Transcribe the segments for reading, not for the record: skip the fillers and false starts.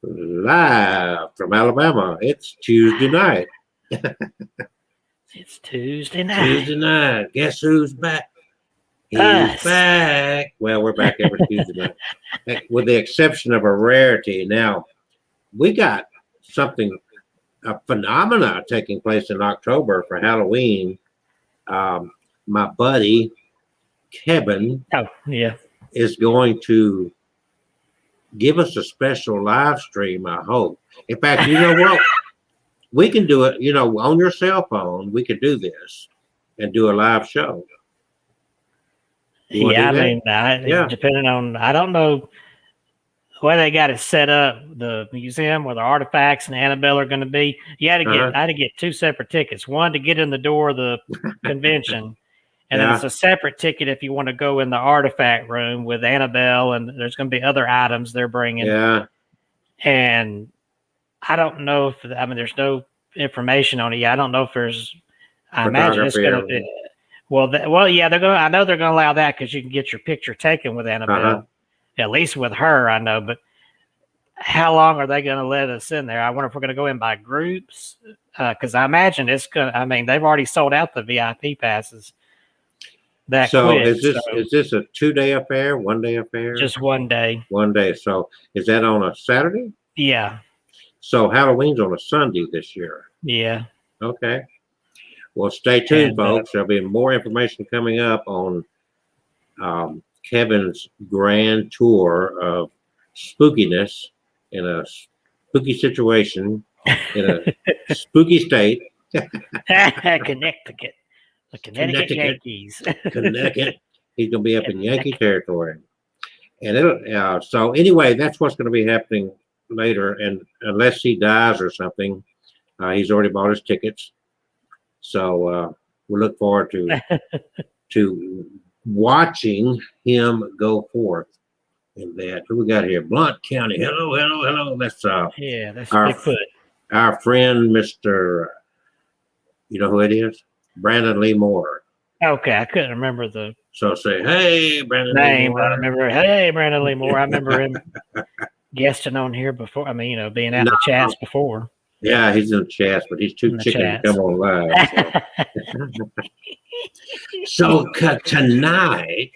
Live from Alabama. It's Tuesday night. It's Tuesday night. Tuesday night. Guess who's back? He's Us. back. Well, we're back every Tuesday night, with the exception of a rarity. Now, we got a phenomena taking place in October for Halloween. My buddy Kevin is going to give us a special live stream, I hope. In fact, you know what? We can do it, on your cell phone. We could do this and do a live show. Yeah, I mean, depending on, I don't know where they got it set up, the museum where the artifacts and Annabelle are going to be. You had to get, I had to get 2 separate tickets. One to get in the door of the convention, and then it's a separate ticket if you want to go in the artifact room with Annabelle, and there's going to be other items they're bringing. Yeah. And I don't know if, there's no information on it yet. I don't know if there's, I imagine it's going to be, yeah, they're going to, I know they're going to allow that because you can get your picture taken with Annabelle, at least with her, I know, but how long are they going to let us in there? I wonder if we're going to go in by groups, because I imagine it's going to, they've already sold out the VIP passes. Is this a 2-day affair, 1-day affair? Just 1 day. 1 day. So is that on a Saturday? Yeah. So Halloween's on a Sunday this year. Yeah. Okay. Well, stay tuned, folks. There'll be more information coming up on Kevin's grand tour of spookiness in a spooky situation in a spooky state. Connecticut. The Connecticut Yankees. Connecticut. He's going to be up in Yankee territory. And so anyway, that's what's going to be happening later. And unless he dies or something, he's already bought his tickets. So we look forward to watching him go forth in that. Who we got here? Blount County. Hello. That's that's Bigfoot. Our friend, Mr. You know who it is? Brandon Lee Moore. Okay, I couldn't remember the. So say, hey, Brandon name. Lee Moore. I remember, hey, Brandon Lee Moore. I remember him guesting on here before. Being out in the chats before. Yeah, he's in the chats, but he's too chicken to come on live. So tonight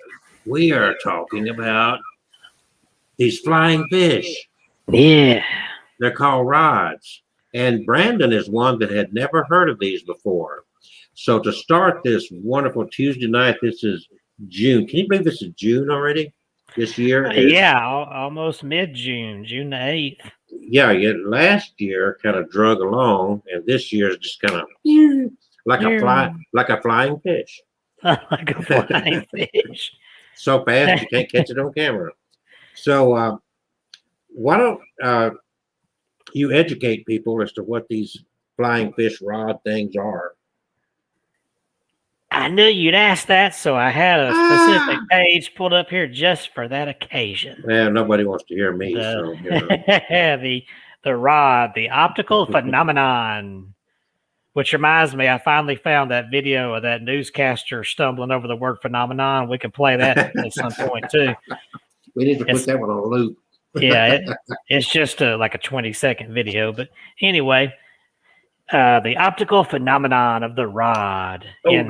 we are talking about these flying fish. Yeah. They're called rods. And Brandon is one that had never heard of these before. So to start this wonderful Tuesday night, this is June. Can you believe this is June already? This year? Almost mid-June, June the 8th. Yeah, last year kind of drug along, and this year is just kind of like a flying fish. Like a flying fish. So fast you can't catch it on camera. So why don't you educate people as to what these flying fish rod things are? I knew you'd ask that, so I had a specific page pulled up here just for that occasion. Well, nobody wants to hear me. The rod, the optical phenomenon, which reminds me, I finally found that video of that newscaster stumbling over the word phenomenon. We can play that at some point, too. We need to put that one on loop. It's just like a 20-second video. But anyway, the optical phenomenon of the rod. In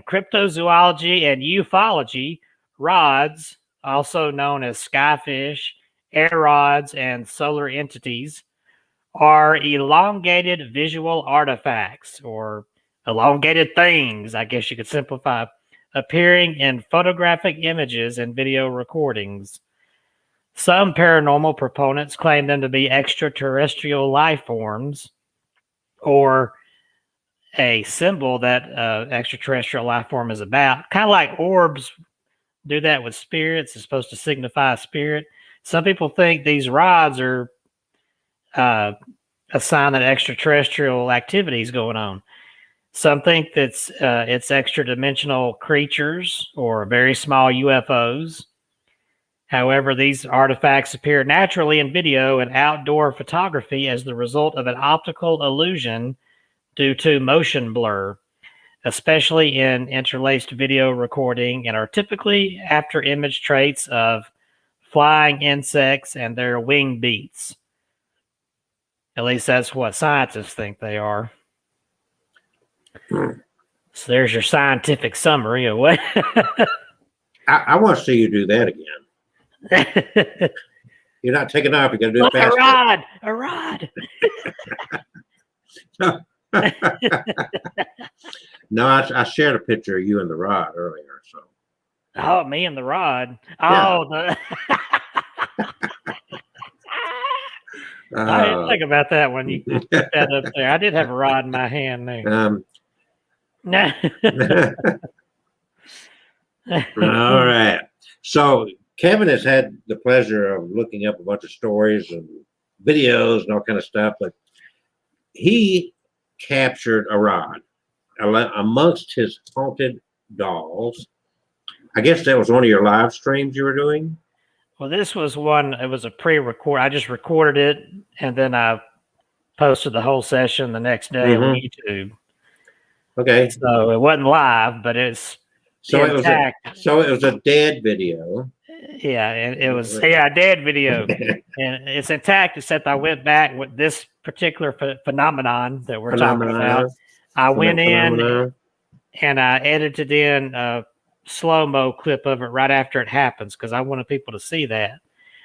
cryptozoology and ufology, rods, also known as skyfish, air rods, and solar entities, are elongated visual artifacts, or elongated things, I guess you could simplify, appearing in photographic images and video recordings. Some paranormal proponents claim them to be extraterrestrial life forms, or a symbol that extraterrestrial life form is about. Kind of like orbs do that with spirits. It's supposed to signify a spirit. Some people think these rods are a sign that extraterrestrial activity is going on. Some think that it's extra-dimensional creatures or very small UFOs. However, these artifacts appear naturally in video and outdoor photography as the result of an optical illusion due to motion blur, especially in interlaced video recording, and are typically after-image traits of flying insects, and they're wing beats. At least that's what scientists think they are. So there's your scientific summary of what. I want to see you do that again. You're not taking off. You're going to do it faster. A rod. No, I shared a picture of you and the rod earlier. So. Oh, me and the rod. Yeah. Oh, I didn't think about that when you put that up there. I did have a rod in my hand there. All right. So Kevin has had the pleasure of looking up a bunch of stories and videos and all kind of stuff, but he captured a rod amongst his haunted dolls. I guess that was one of your live streams you were doing. Well, this was one. It was a pre-record. I just recorded it and then I posted the whole session the next day on YouTube. Okay. So it wasn't live, but it's intact. It was a dead video. Yeah, and it was a dead video, and it's intact. Except I went back with this particular phenomenon that we're talking about. I went in and I edited in a slow-mo clip of it right after it happens because I wanted people to see that.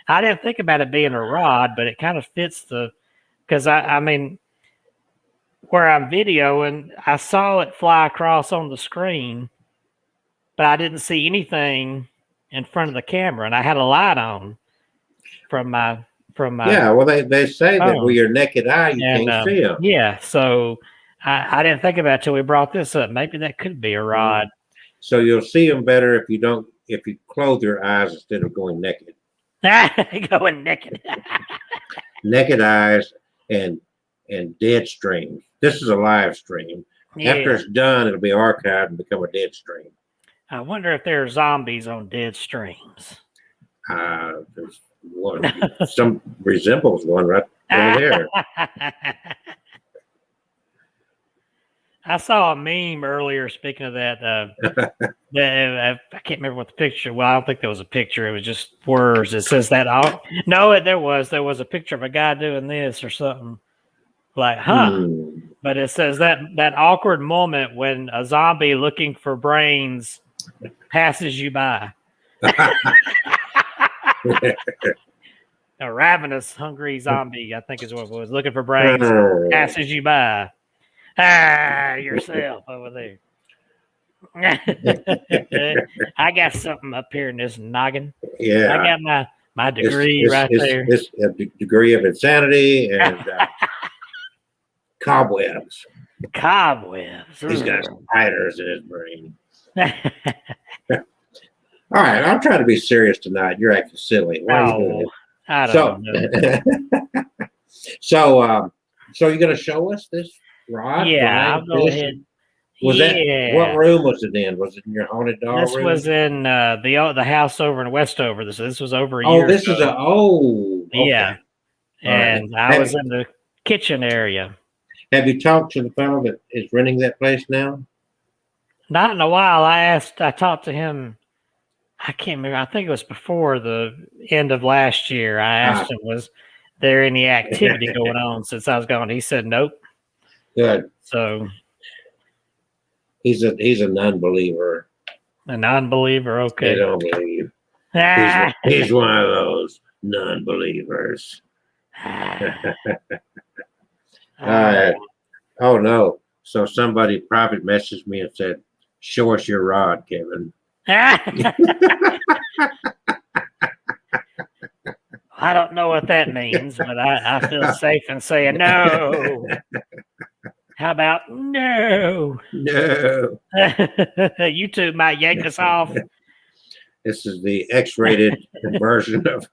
I didn't think about it being a rod, but it kind of fits because I mean, where I'm videoing, I saw it fly across on the screen, but I didn't see anything in front of the camera, and I had a light on from my. Yeah, well, they say that with your naked eye you can't see them. Yeah, so I didn't think about it till we brought this up. Maybe that could be a rod. So you'll see them better if you clothe your eyes instead of going naked. Going naked. Naked eyes and dead stream. This is a live stream. Yeah. After it's done, it'll be archived and become a dead stream. I wonder if there are zombies on dead streams. There's one. Some resembles one right over there. I saw a meme earlier. Speaking of that, I can't remember what the picture. Well, I don't think there was a picture. It was just words. It says that. There was a picture of a guy doing this or something. Like, But it says that awkward moment when a zombie looking for brains passes you by. A ravenous, hungry zombie, I think is what it was, looking for brains, passes you by. Yourself over there. I got something up here in this noggin. Yeah. I got my degree there. It's a degree of insanity and cobwebs. Cobwebs. He's got spiders in his brain. All right, I'm trying to be serious tonight. You're acting silly. Why are you doing it? I don't know. So you're going to show us this rod? Yeah, I'll go ahead. That what room was it in? Was it in your haunted doll room? This was in the house over in Westover. This was over a year ago. Okay. Yeah. And I was in the kitchen area. Have you talked to the fellow that is renting that place now? Not in a while. I talked to him. I can't remember. I think it was before the end of last year. I asked him, was there any activity going on since I was gone? He said, nope. Good. So he's a non-believer. A non-believer. Okay. They don't believe. He's one of those non-believers. Oh no. So somebody private messaged me and said, show us your rod, Kevin. I don't know what that means, but I feel safe in saying no. How about no? No. YouTube might yank us off. This is the X-rated version of.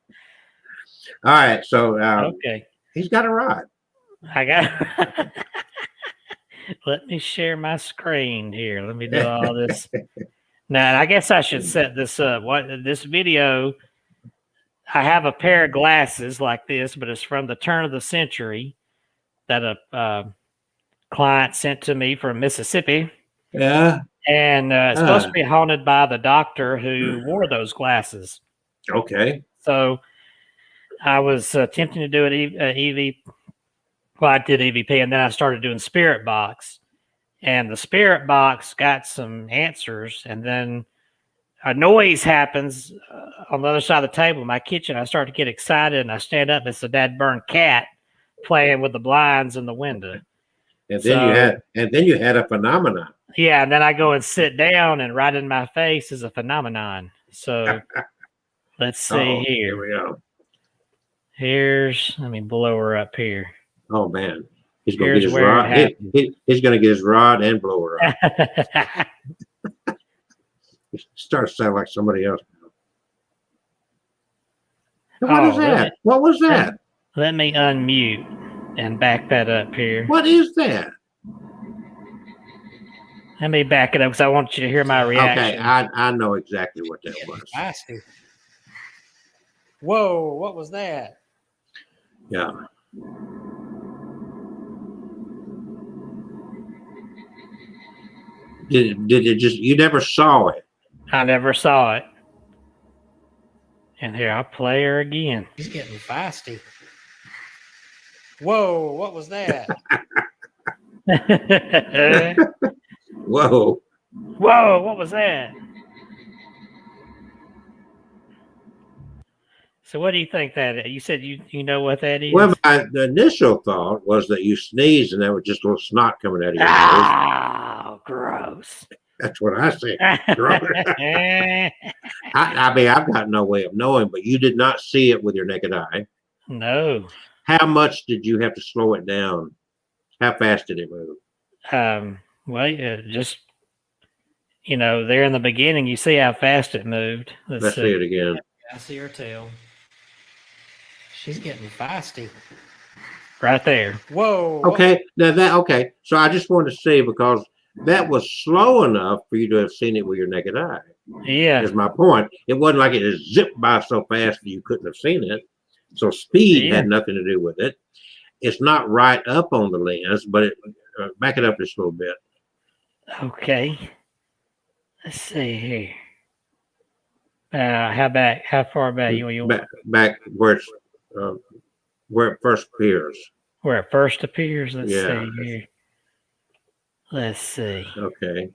All right, so okay, he's got a rod. I got. Let me share my screen here. Let me do all this. Now, I guess I should set this up. This video, I have a pair of glasses like this, but it's from the turn of the century that a client sent to me from Mississippi. Yeah. And it's supposed to be haunted by the doctor who wore those glasses. Okay. So I was attempting to do an EV. Well, I did EVP, and then I started doing Spirit Box. And the Spirit Box got some answers, and then a noise happens on the other side of the table in my kitchen. I start to get excited, and I stand up. It's a dad-burned cat playing with the blinds in the window. And then you had a phenomenon. Yeah, and then I go and sit down, and right in my face is a phenomenon. So let's see here. Here we go. Let me blow her up here. Oh man, he's gonna get his rod. He's gonna get his rod and blow her up. He starts to sound like somebody else. What is that? What was that? Let me unmute and back that up here. What is that? Let me back it up because I want you to hear my reaction. Okay, I know exactly what that was. Nasty. Whoa, what was that? Yeah. Did it just, you never saw it? I never saw it. And here, I'll play her again. She's getting feisty. Whoa, what was that? Whoa. Whoa, what was that? So what do you think that is? You said you know what that is? Well, the initial thought was that you sneezed and there was just a little snot coming out of your nose. Oh, gross. That's what I said. I mean, I've got no way of knowing, but you did not see it with your naked eye. No. How much did you have to slow it down? How fast did it move? Well, just, there in the beginning, you see how fast it moved. Let's see it again. I see her tail. She's getting feisty. Right there. Whoa. Okay. Okay. So I just wanted to see, because that was slow enough for you to have seen it with your naked eye. Yeah. Is my point. It wasn't like it just zipped by so fast that you couldn't have seen it. So speed had nothing to do with it. It's not right up on the lens, but back it up just a little bit. Okay. Let's see here. How far back you back where it's where it first appears. Where it first appears. Let's see here. Let's see. Okay.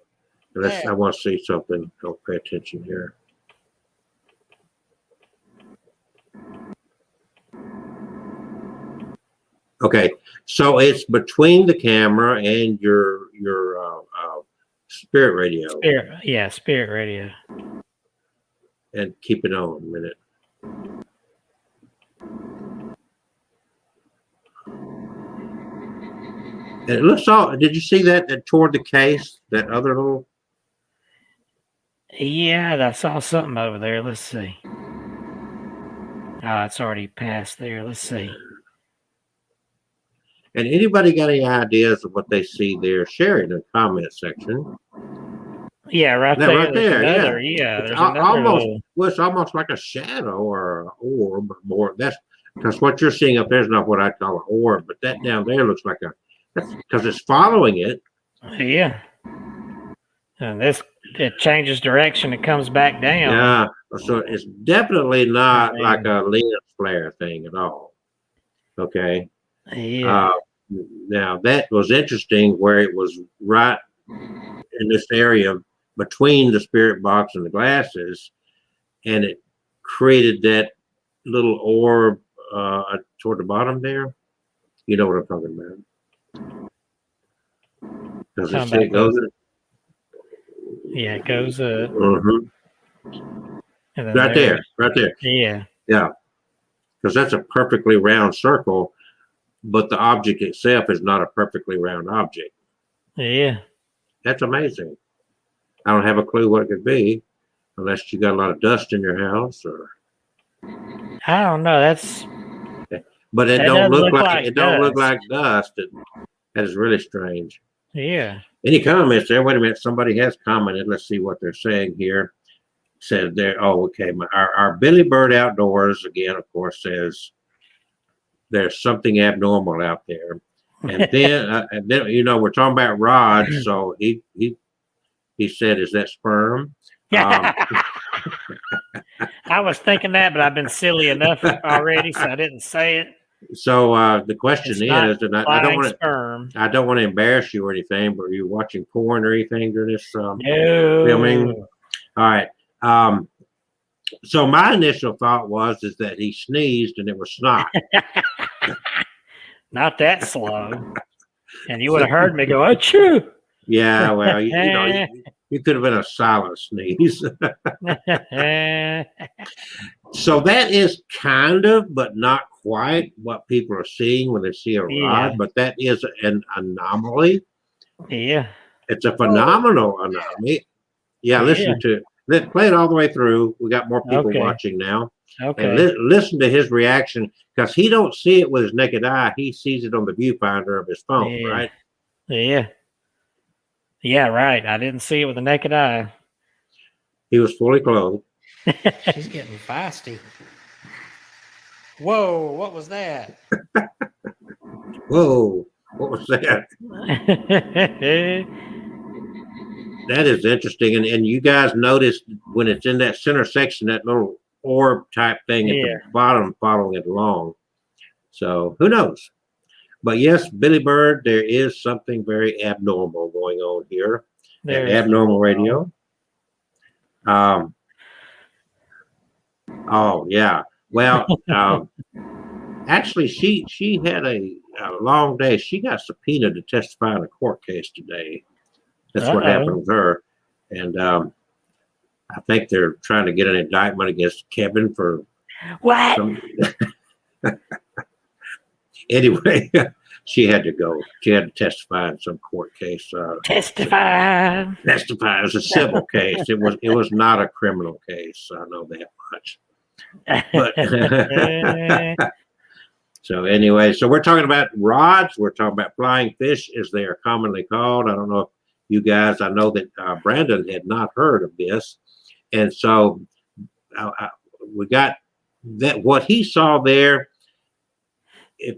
I want to see something. Don't pay attention here. Okay, so it's between the camera and your spirit radio. Spirit radio. And keep it on a minute. And it looks all. Did you see that toward the case? That other little. Yeah, I saw something over there. Let's see. Oh, it's already past there. Let's see. And anybody got any ideas of what they see there? Share it in the comment section. Yeah, right there. Right there. Another, yeah. There's it's almost like a shadow or an orb. More because what you're seeing up there is not what I call an orb, but that down there looks like because it's following it. Yeah. And it changes direction. It comes back down. Yeah. So it's definitely not like a lens flare thing at all. Okay. Yeah. Now that was interesting, where it was right in this area between the spirit box and the glasses, and it created that little orb toward the bottom there. You know what I'm talking about? Does it say it goes? Yeah, it goes up. Right there. Yeah. Yeah. Because that's a perfectly round circle, but the object itself is not a perfectly round object. Yeah. That's amazing. I don't have a clue what it could be, unless you got a lot of dust in your house, or. I don't know. But it don't look like dust. That is really strange. Yeah. Any comments there? Wait a minute. Somebody has commented. Let's see what they're saying here. Said there. Oh, okay. Our Billy Bird Outdoors again, of course, says there's something abnormal out there. And then, we're talking about rods. So he said, "Is that sperm?" I I was thinking that, but I've been silly enough already, so I didn't say it. So the question It's not is, and I don't flying want to, sperm. I don't want to embarrass you or anything, but are you watching porn or anything during this filming? No. All right. So my initial thought is that he sneezed and it was snot. Not that slow. And you would have heard me go, achoo. Yeah, well, you could have been a silent sneeze. So that is kind of, but not quite what people are seeing when they see a rod, but that is an anomaly. Yeah. It's a phenomenal anomaly. Yeah, listen to it. Play it all the way through. We got more people watching now. Okay. And listen to his reaction, because he don't see it with his naked eye. He sees it on the viewfinder of his phone, right? Yeah. Yeah, right. I didn't see it with the naked eye. He was fully clothed. She's getting feisty. Whoa, what was that? Whoa, what was that? That is interesting. And you guys noticed when it's in that center section, that little orb type thing at the bottom following it along. So who knows? But yes, Billy Bird, there is something very abnormal going on here at Abnormal Radio. Oh yeah. Well, actually, she had a long day. She got subpoenaed to testify in a court case today. That's what happened with her, and I think they're trying to get an indictment against Kevin for what? Anyway, she had to go. She had to testify in some court case. Testify. Testify. It was a civil case. It was not a criminal case. I know that much. But so anyway, so we're talking about rods. We're talking about flying fish, as they are commonly called. I don't know if you guys. I know that Brandon had not heard of this, and so we got that. What he saw there.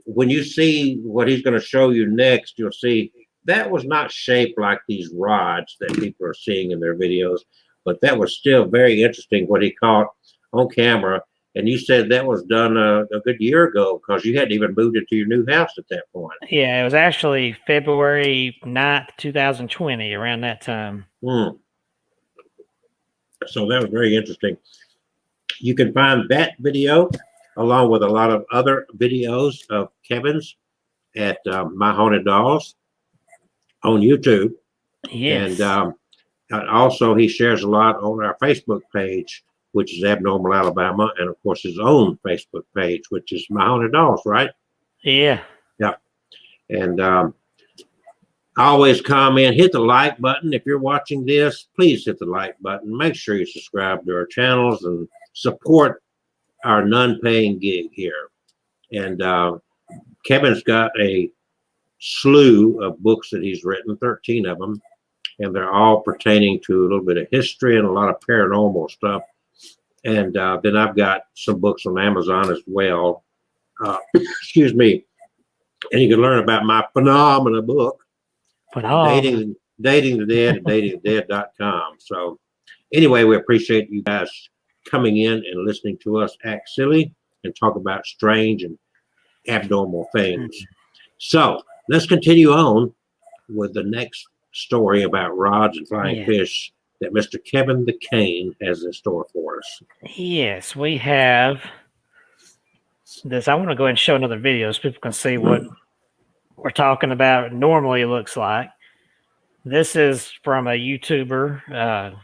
When you see what he's going to show you next, you'll see that was not shaped like these rods that people are seeing in their videos, but that was still very interesting what he caught on camera. And you said that was done a good year ago, because you hadn't even moved into your new house at that point. Yeah, it was actually February 9th, 2020, around that time. So that was very interesting. You can find that video along with a lot of other videos of Kevin's at My Haunted Dolls on YouTube. Yes. And also he shares a lot on our Facebook page, which is Abnormal Alabama, and of course his own Facebook page, which is My Haunted Dolls, right? Yeah. Yeah. And always comment, hit the like button. If you're watching this, please hit the like button. Make sure you subscribe to our channels and support our non-paying gig here. And Kevin's got a slew of books that he's written, 13 of them, and they're all pertaining to a little bit of history and a lot of paranormal stuff. And then I've got some books on Amazon as well. Excuse me. And you can learn about my Phenomena book, Dating the Dead at datingthedead.com. So anyway, we appreciate you guys coming in and listening to us act silly and talk about strange and abnormal things. So let's continue on with the next story about rods and flying fish that Mr. Kevin the Cane has in store for us. Yes, we have this. I want to go ahead and show another video so people can see what we're talking about. Normally it looks like. This is from a YouTuber,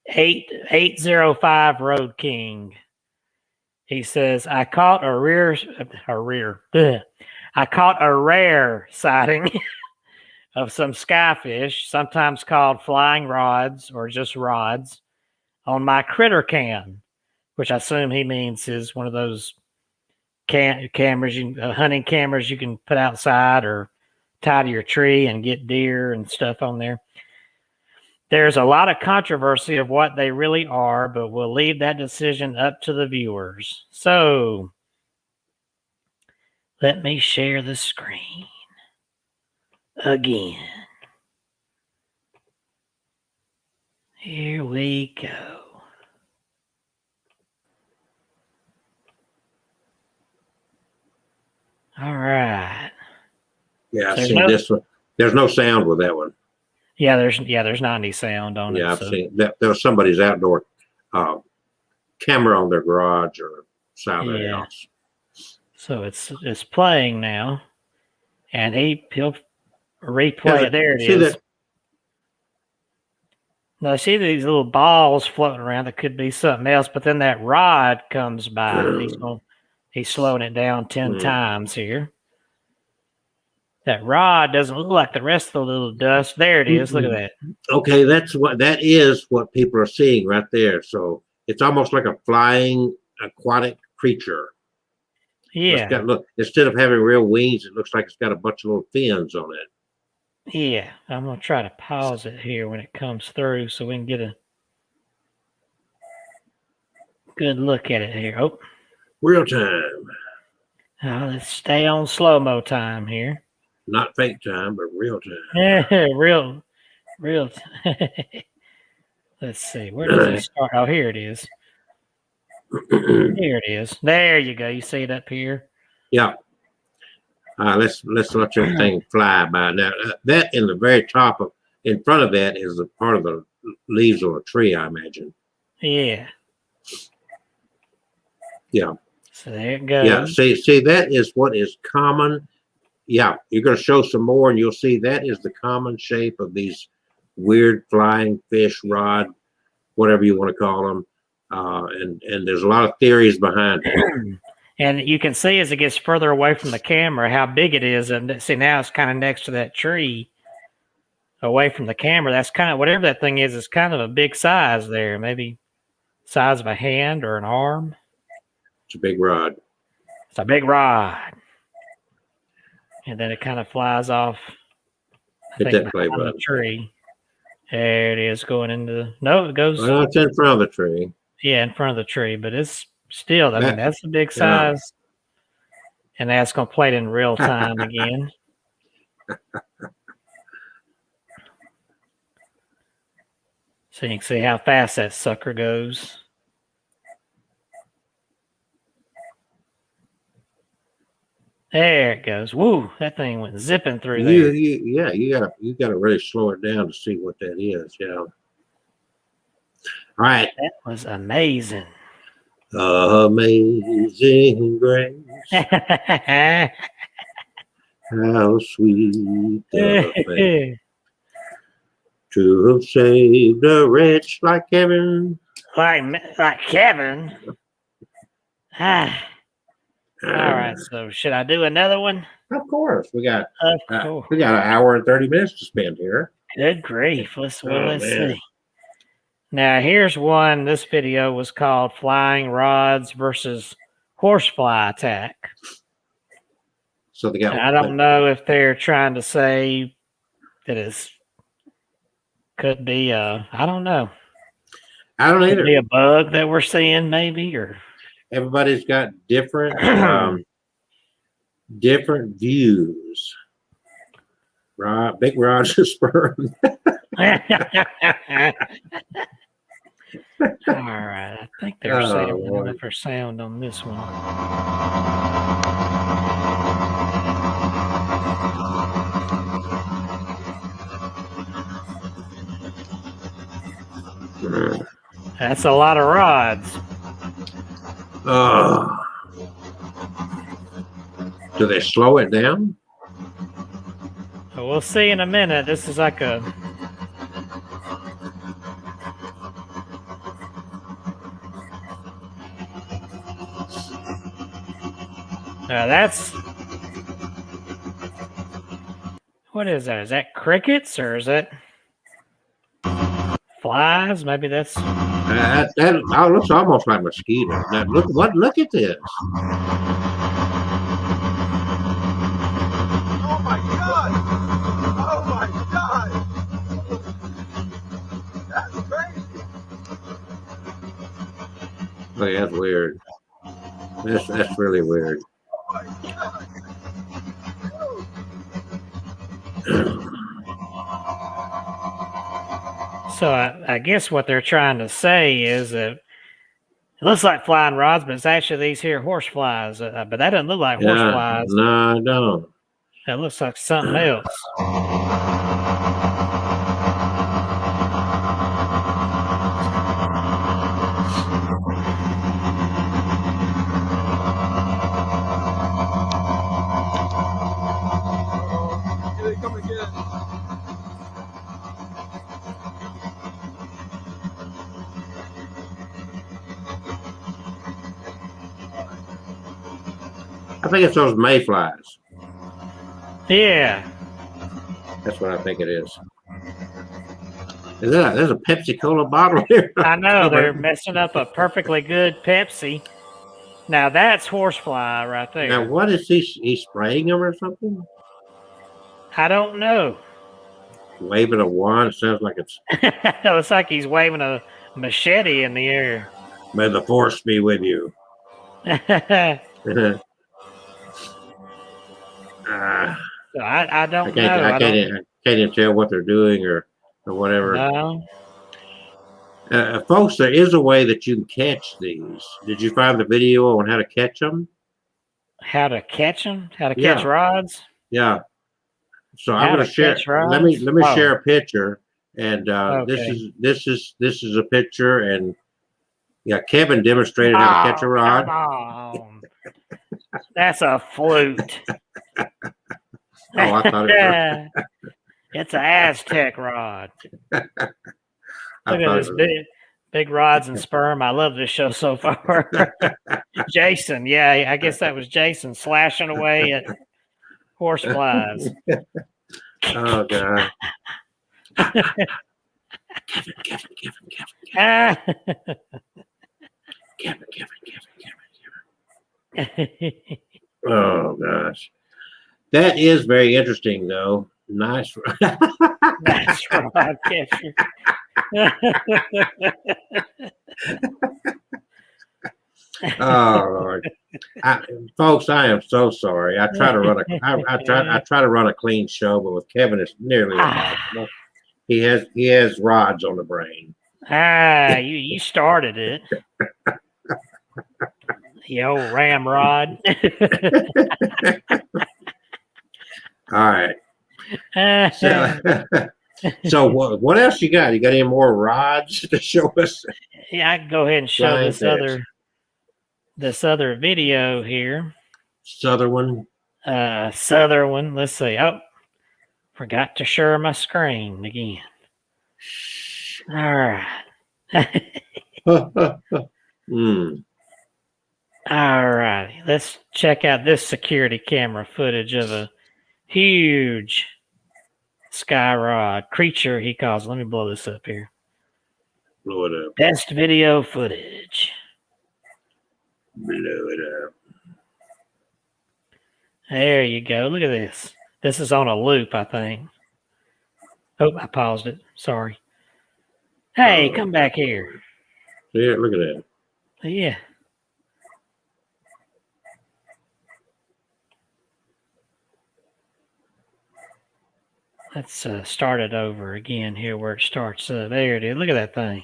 805 Road King. He says, I caught a rare sighting of some skyfish, sometimes called flying rods or just rods, on my critter cam, which I assume he means is one of those cameras, hunting cameras you can put outside or tie to your tree and get deer and stuff on there. There's a lot of controversy of what they really are, but we'll leave that decision up to the viewers. So let me share the screen again. Here we go. All right. Yeah, So I've seen this one. There's no sound with that one. Yeah, there's not any sound on it. Yeah, I've So. seen that. There was somebody's outdoor camera on their garage or side of their house. So it's playing now, and he'll replay it. There it is. Now, see these little balls floating around that could be something else, but then that rod comes by. He's slowing it down 10 times here. That rod doesn't look like the rest of the little dust. There it is. Look at that. Okay, that is what people are seeing right there. So it's almost like a flying aquatic creature. Yeah. Look, instead of having real wings, it looks like it's got a bunch of little fins on it. Yeah, I'm gonna try to pause it here when it comes through so we can get a good look at it here. Oh, real time. Let's stay on slow-mo time here. Not fake time, but real time. Yeah, real. Let's see. Where does it start? Oh, here it is. Here it is. There you go. You see it up here? Yeah. Let's let your thing fly by. Now that in the very top of, in front of that is a part of the leaves of a tree, I imagine. Yeah. Yeah. So there it goes. Yeah. See, that is what is common. Yeah, you're going to show some more, and you'll see that is the common shape of these weird flying fish, rod, whatever you want to call them. And there's a lot of theories behind it. And you can see as it gets further away from the camera how big it is. And see, now it's kind of next to that tree away from the camera. That's kind of, whatever that thing is kind of a big size there. Maybe size of a hand or an arm. It's a big rod. It's a big rod. And then it kind of flies off. Hit that play button. The tree. There it is going into, no, it goes. Well, it's in front of the tree. Yeah, in front of the tree, but it's still, I mean, that's a big size. Yeah. And that's going to play it in real time again. So you can see how fast that sucker goes. There it goes. Woo! That thing went zipping through there. You gotta really slow it down to see what that is. Yeah. All right. That was amazing. Amazing grace. How sweet the faith to have saved a wretch like Kevin. Like Kevin. All right, so should I do another one? Of course. We got an hour and 30 minutes to spend here. Good grief. Let's see. Now here's one. This video was called Flying Rods versus Horsefly Attack. So they got, I don't know if they're trying to say that it could be I don't know. I don't either. Could be a bug that we're seeing maybe, or everybody's got different different views. Big Rod's a sperm. All right, I think they're saving for sound on this one. That's a lot of rods. Do they slow it down? We'll see in a minute. This is like a... Now that's... What is that? Is that crickets or is that flies? Maybe that's... that looks almost like mosquitoes. Now look at this. Oh my God! Oh my God! That's crazy. Oh, yeah, that's weird. That's really weird. Oh my God! So I guess what they're trying to say is that It looks like flying rods, but it's actually these here horse flies. But that doesn't look like horse Yeah, flies. no, I don't. That looks like something else. Here they come again. I think it's those mayflies. Yeah. That's what I think it is. There's a Pepsi Cola bottle here. I know they're messing up a perfectly good Pepsi. Now that's horsefly right there. Now, what is he? He's spraying them or something? I don't know. Waving a wand. It sounds like it's. It looks like he's waving a machete in the air. May the force be with you. I I don't know. I can't even tell what they're doing or whatever. No. Folks, there is a way that you can catch these. Did you find the video on how to catch them? How to catch them? How to Yeah. catch rods? Yeah. So How I'm going to to share. catch rods? Let me Oh. share a picture, and Okay. this is a picture, and yeah, Kevin demonstrated how to catch a rod. Come on. That's a flute. Oh, I thought it was. It's an Aztec rod. I Look at thought this it was. big rods and sperm. I love this show so far. Jason, yeah, I guess that was Jason slashing away at horse flies. Oh God. Kevin. Oh gosh. That is very interesting though. Nice. That's rod catcher. Oh Lord. Folks, I am so sorry. I try to run I try to run a clean show, but with Kevin it's nearly impossible. He has rods on the brain. You started it. The old ramrod. All right. So what else you got? You got any more rods to show us? Yeah, I can go ahead and show Giant fish. this other video here. Southern one. Southern one. Let's see. Oh, forgot to share my screen again. All right. All righty. Let's check out this security camera footage of a huge sky rod creature, he calls. Let me blow this up here. Blow it up. Best video footage. Blow it up. There you go. Look at this. This is on a loop, I think. Oh, I paused it. Sorry. Hey, come back here. Yeah, look at that. Yeah. Let's start it over again here where it starts. There it is. Look at that thing.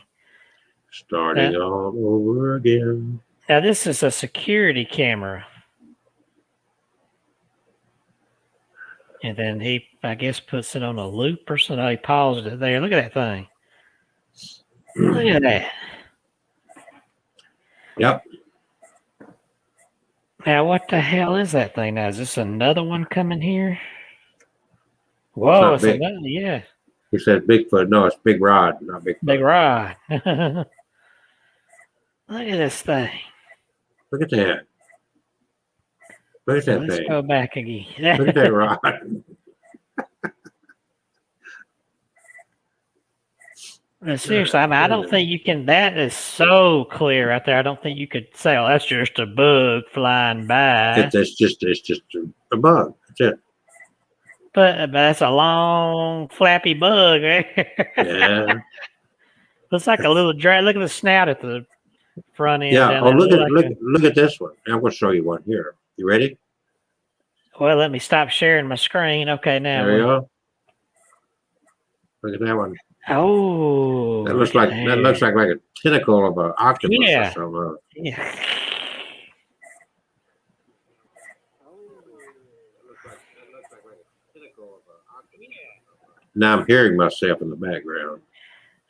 Starting all over again. Now, this is a security camera. And then he, I guess, puts it on a loop or something. Oh, he paused it there. Look at that thing. Look at that. Yep. Now, what the hell is that thing now? Is this another one coming here? Whoa, it's big. another, yeah. He said Bigfoot. No, it's Big Rod, not Bigfoot. Big rod. Look at this thing. Look at that. Look at that Let's thing. go back again. Look at that rod. Seriously, I mean, I don't think you can. That is so clear out there. I don't think you could say, "Oh, that's just a bug flying by." It's just a bug. That's it. But that's a long, flappy bug, right? Yeah. Looks like a little drag. Look at the snout at the front end. Yeah. down Oh, there. look at this one. I'm going to show you one here. You ready? Well, let me stop sharing my screen. Okay, now. There you go. Look at that one. Oh, That looks look like at that looks like a tentacle of an octopus Yeah. or something. Yeah. Now I'm hearing myself in the background.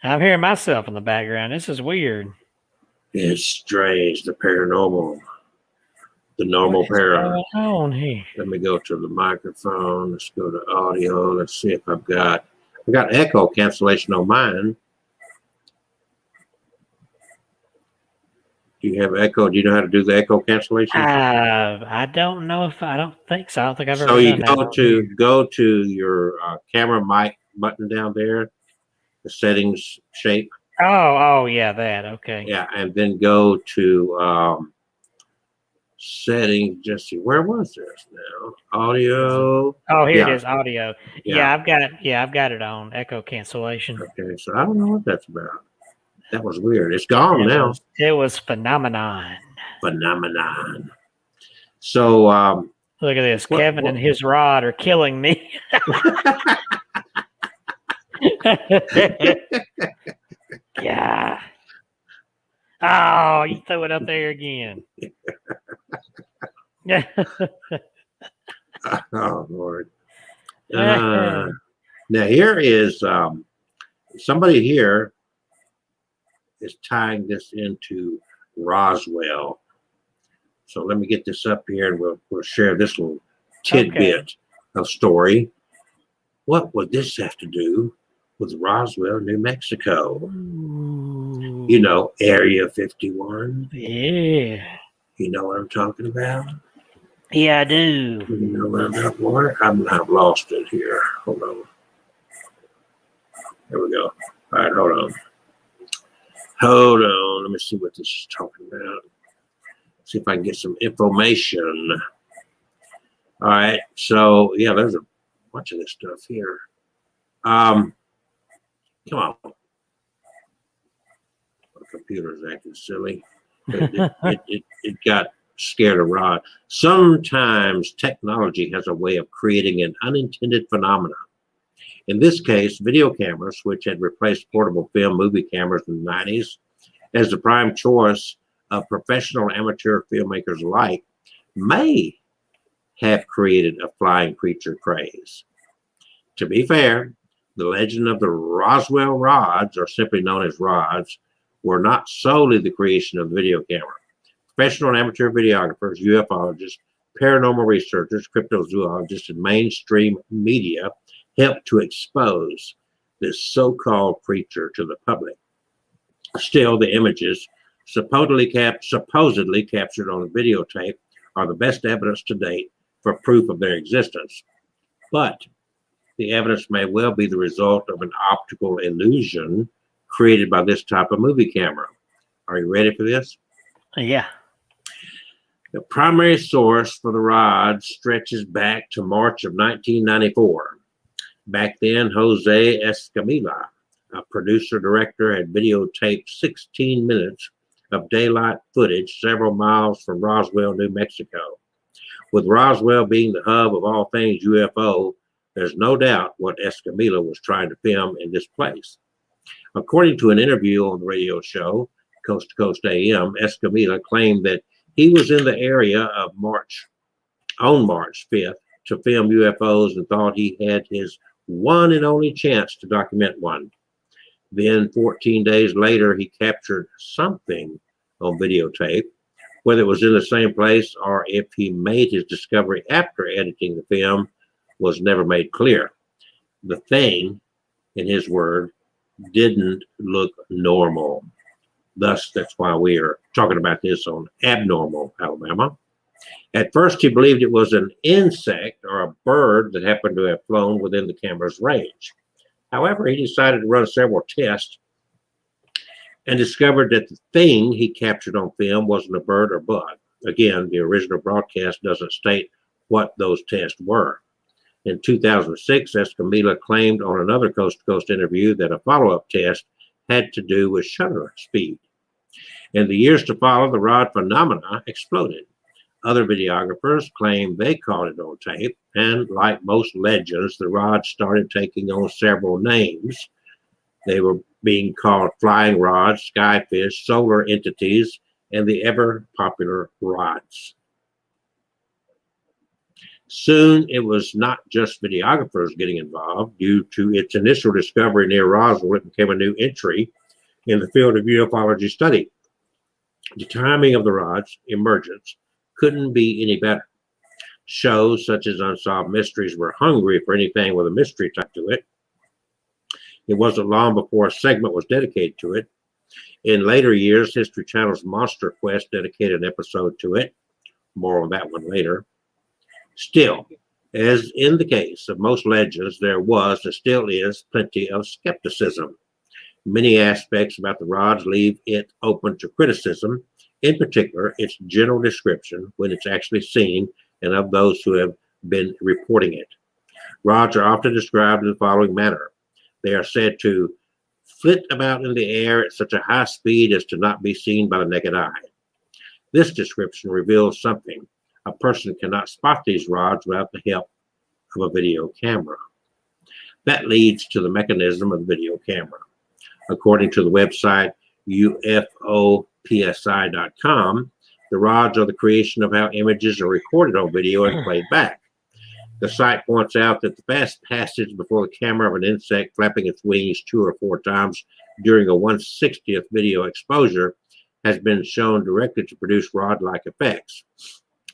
I'm hearing myself in the background. This is weird. It's strange, the paranormal, the normal What is para. going on here? Let me go to the microphone. Let's go to audio. Let's see if I got echo cancellation on mine. Do you have echo? Do you know how to do the echo cancellation? I don't know if I don't think so. I don't think I've So ever you done that. go to your camera mic button down there, the settings shape. Oh, yeah, that. Okay. Yeah, and then go to settings. Just see, where was this now? Audio. Oh, here Yeah, it is, audio. yeah. I've got it. Yeah, I've got it on echo cancellation. Okay, so I don't know what that's about. That was weird. It's gone now. It was phenomenon. Phenomenon. So Look at this. What- Kevin and his rod are killing me. Yeah. Oh, you threw it up there again. oh Lord. Now here is somebody here is tying this into Roswell. So let me get this up here and we'll share this little tidbit of story. What would this have to do with Roswell, New Mexico? Ooh. You know, Area 51. Yeah. You know what I'm talking about? Yeah, I do. You know what I'm talking about? I've lost it here. Hold on. There we go. All right, hold on. Hold on. Let me see what this is talking about. See if I can get some information. All right. So yeah, there's a bunch of this stuff here. Come on. The computer's acting silly. It got scared of Rod. Sometimes technology has a way of creating an unintended phenomenon. In this case, video cameras, which had replaced portable film movie cameras in the 90s, as the prime choice of professional amateur filmmakers alike, may have created a flying creature craze. To be fair, the legend of the Roswell rods, or simply known as rods, were not solely the creation of the video camera. Professional and amateur videographers, ufologists, paranormal researchers, cryptozoologists, and mainstream media helped to expose this so-called creature to the public. Still, the images supposedly captured on the videotape are the best evidence to date for proof of their existence. But the evidence may well be the result of an optical illusion created by this type of movie camera. Are you ready for this? Yeah. The primary source for the rods stretches back to March of 1994. Back then, Jose Escamilla, a producer-director, had videotaped 16 minutes of daylight footage several miles from Roswell, New Mexico. With Roswell being the hub of all things UFO, there's no doubt what Escamilla was trying to film in this place. According to an interview on the radio show, Coast to Coast AM, Escamilla claimed that he was in the area of on March 5th to film UFOs and thought he had his one and only chance to document one. Then 14 days later, he captured something on videotape. Whether it was in the same place or if he made his discovery after editing the film was never made clear. The thing, in his word, didn't look normal. Thus, that's why we are talking about this on Abnormal Alabama. At first, he believed it was an insect or a bird that happened to have flown within the camera's range. However, he decided to run several tests and discovered that the thing he captured on film wasn't a bird or bug. Again, the original broadcast doesn't state what those tests were. In 2006, Escamilla claimed on another Coast to Coast interview that a follow-up test had to do with shutter speed. In the years to follow, the rod phenomena exploded. Other videographers claimed they caught it on tape, and like most legends, the rod started taking on several names. They were being called flying rods, skyfish, solar entities, and the ever popular rods. Soon, it was not just videographers getting involved. Due to its initial discovery near Roswell, it became a new entry in the field of ufology study. The timing of the rod's emergence couldn't be any better. Shows such as Unsolved Mysteries were hungry for anything with a mystery type to it. It wasn't long before a segment was dedicated to it. In later years, History Channel's Monster Quest dedicated an episode to it. More on that one later. Still, as in the case of most legends, there was and still is plenty of skepticism. Many aspects about the rods leave it open to criticism, in particular, its general description when it's actually seen and of those who have been reporting it. Rods are often described in the following manner. They are said to flit about in the air at such a high speed as to not be seen by the naked eye. This description reveals something. A person cannot spot these rods without the help of a video camera. That leads to the mechanism of the video camera. According to the website ufopsi.com, the rods are the creation of how images are recorded on video and played back. The site points out that the fast passage before the camera of an insect flapping its wings 2 or 4 times during a 1/60th video exposure has been shown directly to produce rod-like effects.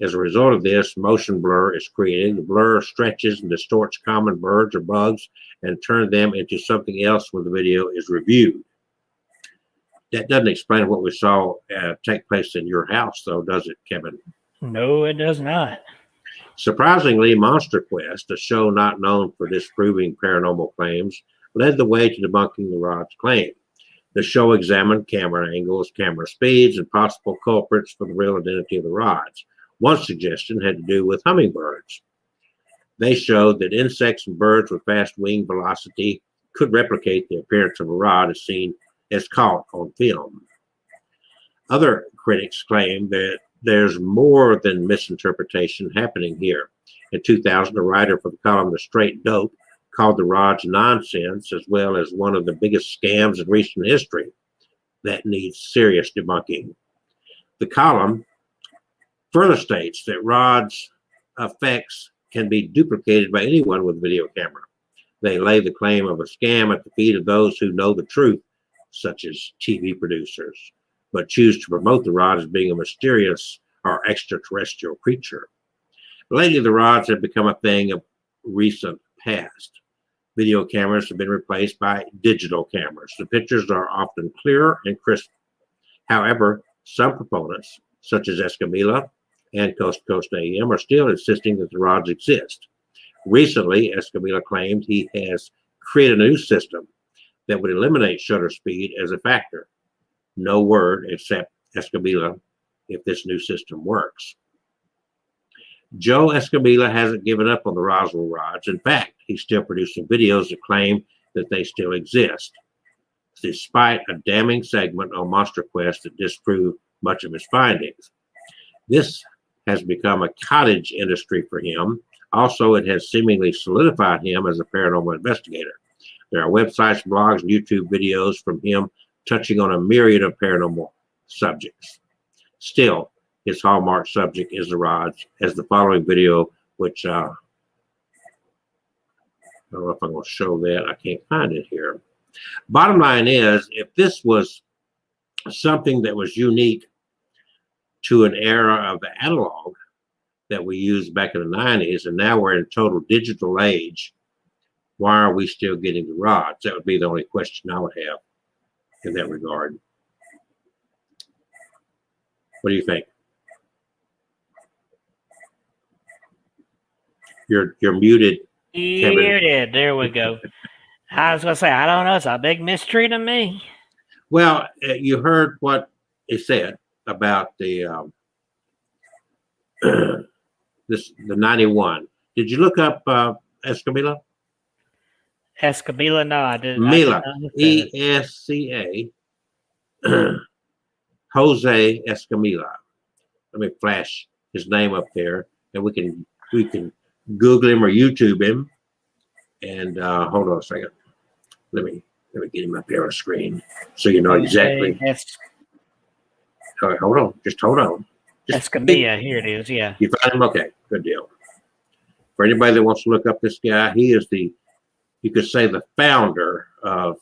As a result of this, motion blur is created. The blur stretches and distorts common birds or bugs and turns them into something else when the video is reviewed. That doesn't explain what we saw take place in your house, though, does it, Kevin? No, it does not. Surprisingly, Monster Quest, a show not known for disproving paranormal claims, led the way to debunking the rod's claim. The show examined camera angles, camera speeds, and possible culprits for the real identity of the rods. One suggestion had to do with hummingbirds. They showed that insects and birds with fast wing velocity could replicate the appearance of a rod as caught on film. Other critics claim that there's more than misinterpretation happening here. In 2000, a writer for the column The Straight Dope called the rods nonsense, as well as one of the biggest scams in recent history that needs serious debunking. The column further states that rods' effects can be duplicated by anyone with a video camera. They lay the claim of a scam at the feet of those who know the truth, such as TV producers, but choose to promote the rod as being a mysterious or extraterrestrial creature. Lately, the rods have become a thing of recent past. Video cameras have been replaced by digital cameras. The pictures are often clearer and crisp. However, some proponents, such as Escamilla and Coast to Coast AM, are still insisting that the rods exist. Recently, Escamilla claimed he has created a new system that would eliminate shutter speed as a factor. No word except Escamilla if this new system works. Joe Escamilla hasn't given up on the Roswell rods. In fact, he's still producing videos that claim that they still exist, despite a damning segment on Monster Quest that disproved much of his findings. This has become a cottage industry for him. Also, it has seemingly solidified him as a paranormal investigator. There are websites, blogs, and YouTube videos from him touching on a myriad of paranormal subjects. Still, his hallmark subject is the rods, as the following video, which I don't know if I'm going to show that. I can't find it here. Bottom line is, if this was something that was unique to an era of the analog that we used back in the 90s, and now we're in a total digital age, why are we still getting the rods? That would be the only question I would have in that regard. What do you think? You're muted, Kevin. Muted. There we go. I was gonna say, I don't know. It's a big mystery to me. Well, you heard what he said about the the 91. Did you look up Escamilla? Escamilla, no, I didn't. Mila, ESCA, Jose Escamilla. Let me flash his name up there, and we can Google him or YouTube him. And hold on a second. Let me Let me get him up here on the screen so you know exactly. All right, hold on. Just hold on. Escamilla. Here it is. Yeah. You found him? Okay, good deal. For anybody that wants to look up this guy, he is you could say the founder of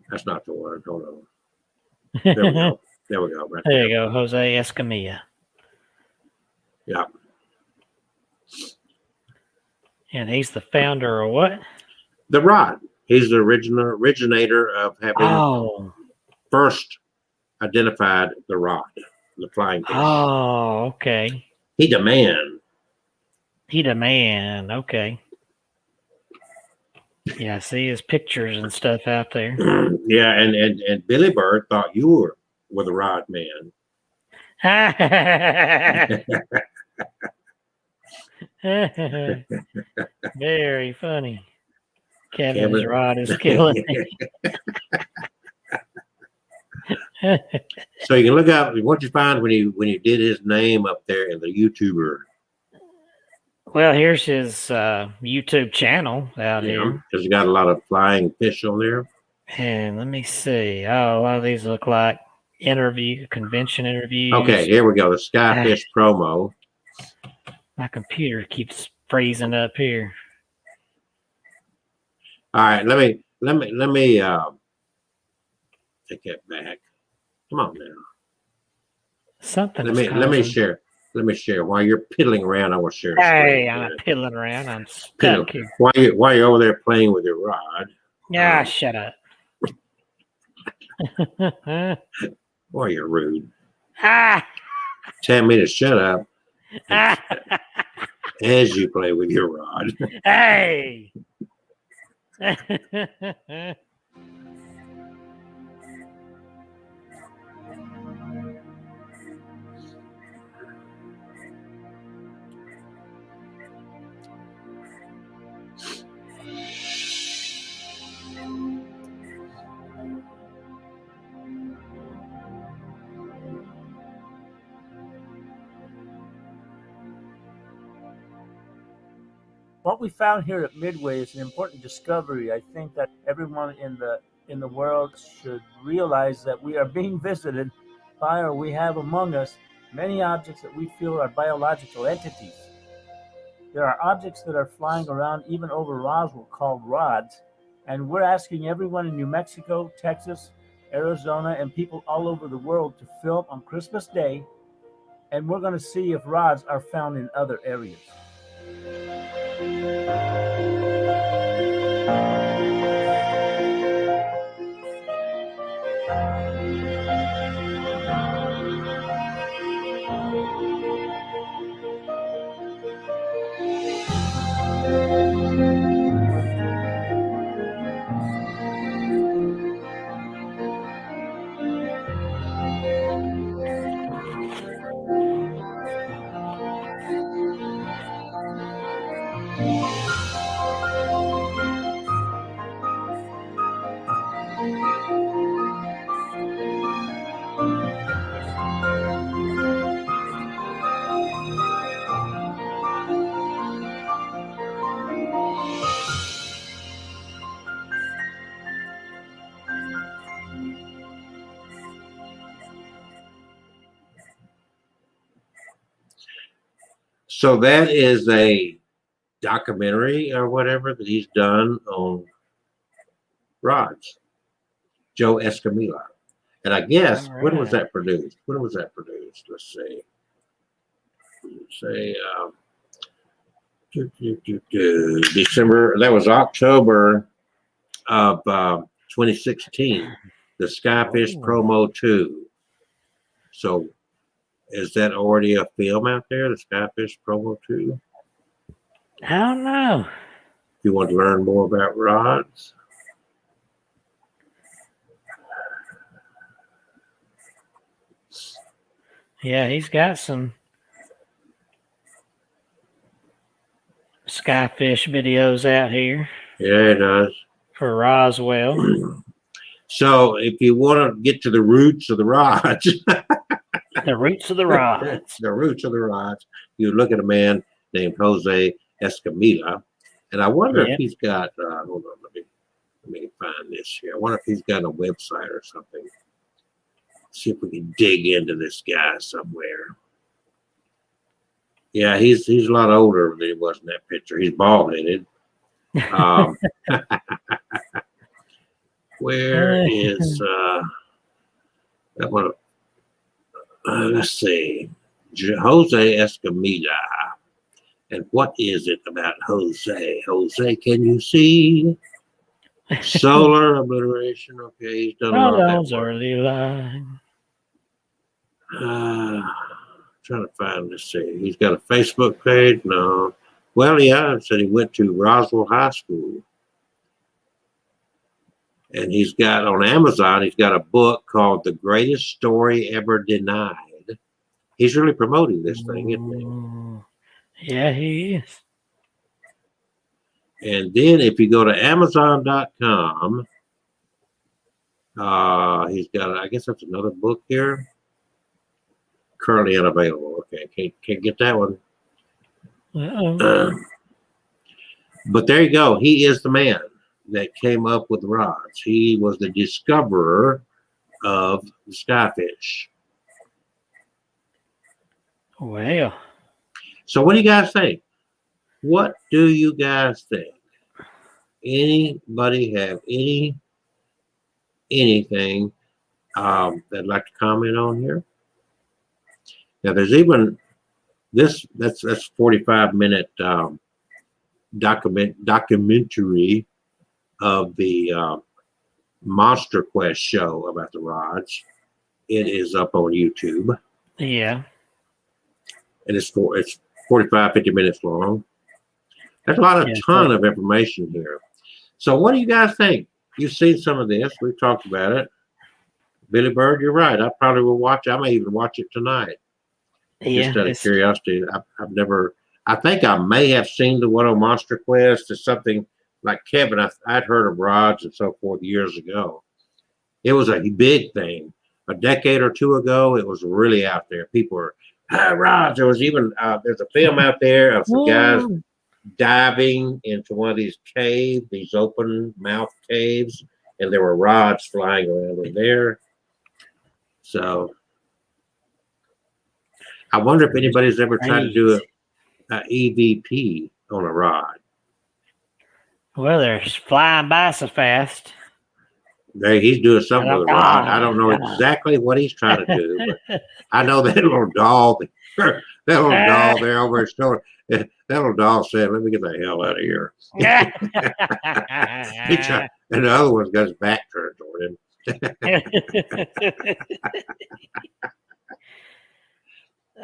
that's not the one. Hold on. There we go. There we go. Right there you go, Jose Escamilla. Yeah. And he's the founder of what? The rod. He's the originator of having first identified the rod, the flying fish. Oh, okay. He the man. Okay. Yeah, I see his pictures and stuff out there. Yeah, and Billy Bird thought you were the rod man. Very funny. Kevin's rod is killing me. So you can look up what you find when you did his name up there in the YouTuber. Well, here's his YouTube channel out here. Because he got a lot of flying fish on there. And let me see. Oh, a lot of these look like convention interviews. Okay, here we go. The SKYFISH promo. My computer keeps freezing up here. All right, let me take that back. Come on now. Something. Let me share. Let me share. While you're piddling around, I will share. Hey, I'm not piddling around. I'm stuck here. While you're over there playing with your rod. Yeah, shut up. Boy, you're rude. Ah. Tell me to shut up as you play with your rod. Hey. What we found here at Midway is an important discovery. I think that everyone in the world should realize that we are being visited by, or we have among us, many objects that we feel are biological entities. There are objects that are flying around even over Roswell called rods, and we're asking everyone in New Mexico, Texas, Arizona, and people all over the world to film on Christmas Day, and we're going to see if rods are found in other areas. So that is a documentary or whatever that he's done on rods, Joe Escamilla. And I guess, when was that produced? Let's see. December, that was October of 2016, the SKYFISH Promo 2. So is that already a film out there, the SKYFISH Promo 2? I don't know. If you want to learn more about rods. Yeah, he's got some SKYFISH videos out here. Yeah, it does. For Roswell. So if you want to get to the roots of the rods, the roots of the rods, you look at a man named Jose Escamilla, And I wonder Yeah. if he's got, hold on, let me find this here. I wonder if he's got a website or something. See if we can dig into this guy somewhere. Yeah, he's a lot older than he was in that picture. He's bald-headed. Where is that one? Let's see. Jose Escamilla. And what is it about Jose? Jose, can you see? Solar obliteration. Okay, he's done a lot of that those work. early lines. Trying to find, let's see. He's got a Facebook page? No. Well, yeah, it said he went to Roswell High School. And he's got on Amazon, he's got a book called The Greatest Story Ever Denied. He's really promoting this thing, isn't he? Yeah, he is. And then if you go to Amazon.com, he's got, I guess that's another book here. Currently unavailable. Okay, can't get that one. But there you go. He is the man that came up with rods. He was the discoverer of the SKYFISH. Well. So what do you guys think? What do you guys think? Anybody have anything they'd like to comment on here? Now there's even this that's 45-minute documentary of the Monster Quest show about the rods. It is up on YouTube. Yeah. And it's 45, 50 minutes long. There's a ton of information here. So what do you guys think? You've seen some of this. We've talked about it. Billy Bird, you're right. I probably will watch. I may even watch it tonight. Yeah. Just out of curiosity. I've never, I think I may have seen the one on Monster Quest or something like Kevin. I'd heard of rods and so forth years ago. It was a big thing. A decade or two ago, it was really out there. People were, rods. There was even, there's a film out there of some guys diving into one of these caves, these open mouth caves, and there were rods flying around in there. So I wonder if anybody's ever tried to do an EVP on a rod. Well, they're flying by so fast. He's doing something with a rod. I don't know exactly what he's trying to do, but I know that little doll, that little doll there over his shoulder. That little doll said, "Let me get the hell out of here." And the other one's got his back turned toward him.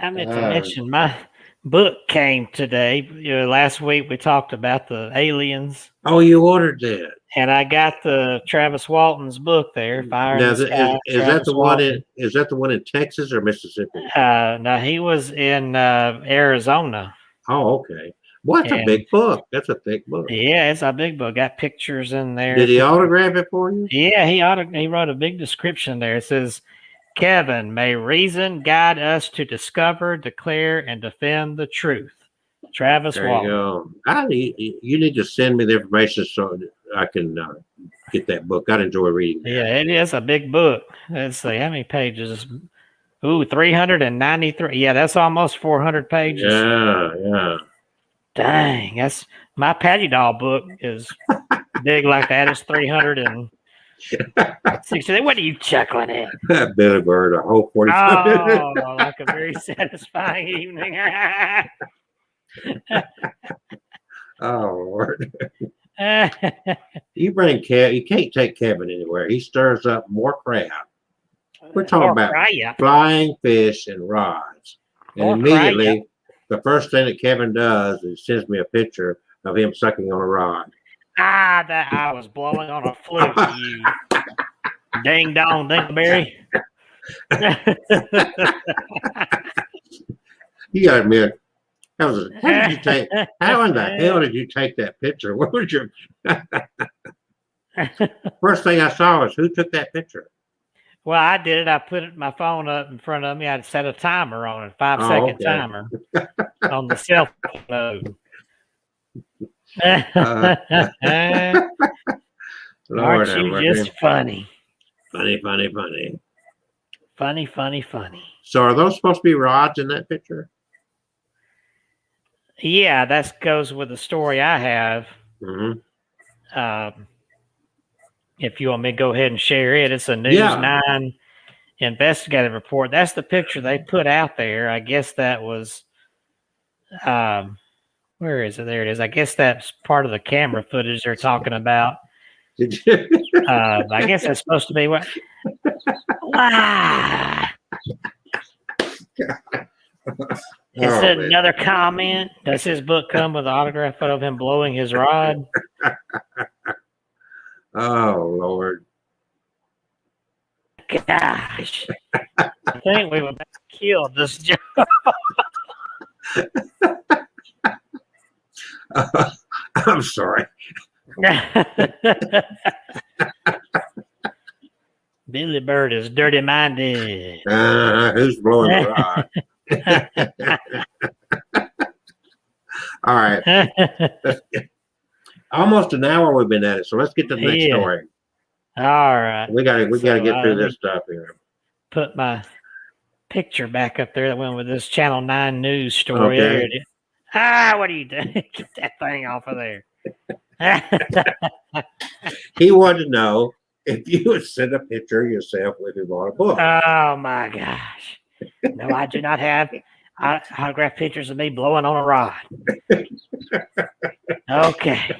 I meant to mention my book came today. Last week we talked about the aliens. Oh, you ordered that, and I got the Travis Walton's book there. Fire in the Sky. Is that the one in? Is that the one in Texas or Mississippi? No, he was in Arizona. Oh, okay. What's a big book? That's a thick book. Yeah, it's a big book. Got pictures in there. Did he autograph it for you? Yeah, he wrote a big description there. It says, "Kevin, may reason guide us to discover, declare, and defend the truth." Travis Walton. There you go. You need to send me the information so I can get that book. I'd enjoy reading that. Yeah, it is a big book. Let's see, how many pages? Ooh, 393. Yeah, that's almost 400 pages. Yeah. Dang, that's my Patty Doll book is big like that. It's 360. What are you chuckling at? Billy Bird, a whole 45. Oh, like a very satisfying evening. Oh, Lord. You bring Kevin, you can't take Kevin anywhere. He stirs up more crap. We're talking about flying fish and rods. And immediately, the first thing that Kevin does is sends me a picture of him sucking on a rod. That I was blowing on a flute, you ding dong dingleberry. You gotta admit, how in the hell did you take that picture? What was your first thing I saw was who took that picture? Well, I did it. I put my phone up in front of me. I set a timer on it, 5-second timer on the cell phone. Lord Aren't have you mercy. just funny? Funny, funny, funny. Funny, funny, funny. So are those supposed to be rods in that picture? Yeah, that goes with the story I have. Mm-hmm. If you want me to go ahead and share it, it's a News Yeah. 9 investigative report. That's the picture they put out there. I guess that was, where is it? There it is. I guess that's part of the camera footage they're talking about. Did you? I guess that's supposed to be what. Wow. Is Oh, it man. another comment? Does his book come with an autograph photo of him blowing his rod? Oh, Lord. Gosh. I think we would have killed this joke. I'm sorry. Billy Bird is dirty minded. Who's blowing the rod? All right. Almost an hour we've been at it, so let's get to the next Yeah. story. All right. We gotta So, get through this stuff here. Put my picture back up there that went with this Channel 9 news story. Okay. There it is. What are you doing? Get that thing off of there. He wanted to know if you would send a picture of yourself if you bought a book. Oh my gosh. No, I do not have autographed pictures of me blowing on a rod. Okay.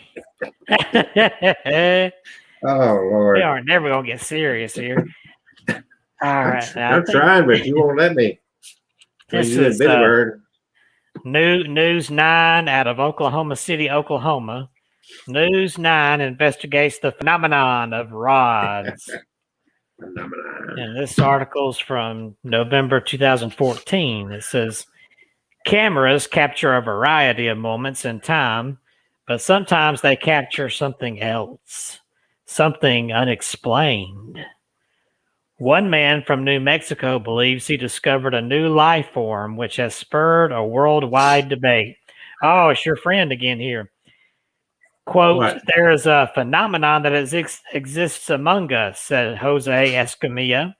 Oh, Lord. We are never going to get serious here. All right. Now, I'm trying, but you won't let me. This You and is Billy Bird. News 9 out of Oklahoma City, Oklahoma. News 9 investigates the phenomenon of rods. And this article's from November 2014. It says, cameras capture a variety of moments in time, but sometimes they capture something else, something unexplained. One man from New Mexico believes he discovered a new life form which has spurred a worldwide debate. Oh, it's your friend again here. Quote, What? there is a phenomenon that exists among us, said Jose Escamilla,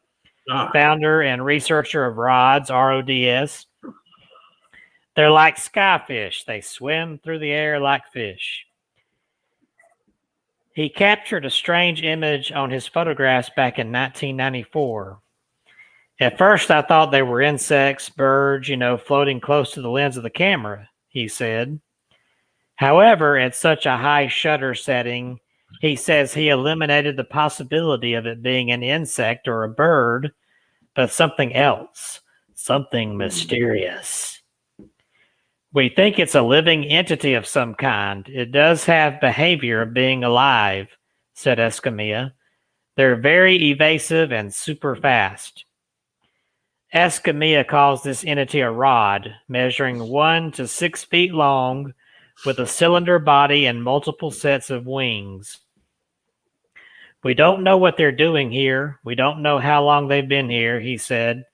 founder and researcher of RODS, RODS. They're like skyfish. They swim through the air like fish. He captured a strange image on his photographs back in 1994. At first, I thought they were insects, birds, floating close to the lens of the camera, he said. However, at such a high shutter setting, he says he eliminated the possibility of it being an insect or a bird, but something else, something mysterious. We think it's a living entity of some kind. It does have behavior of being alive, said Escamilla. They're very evasive and super fast. Escamilla calls this entity a rod, measuring 1 to 6 feet long, with a cylinder body and multiple sets of wings. We don't know what they're doing here. We don't know how long they've been here, he said.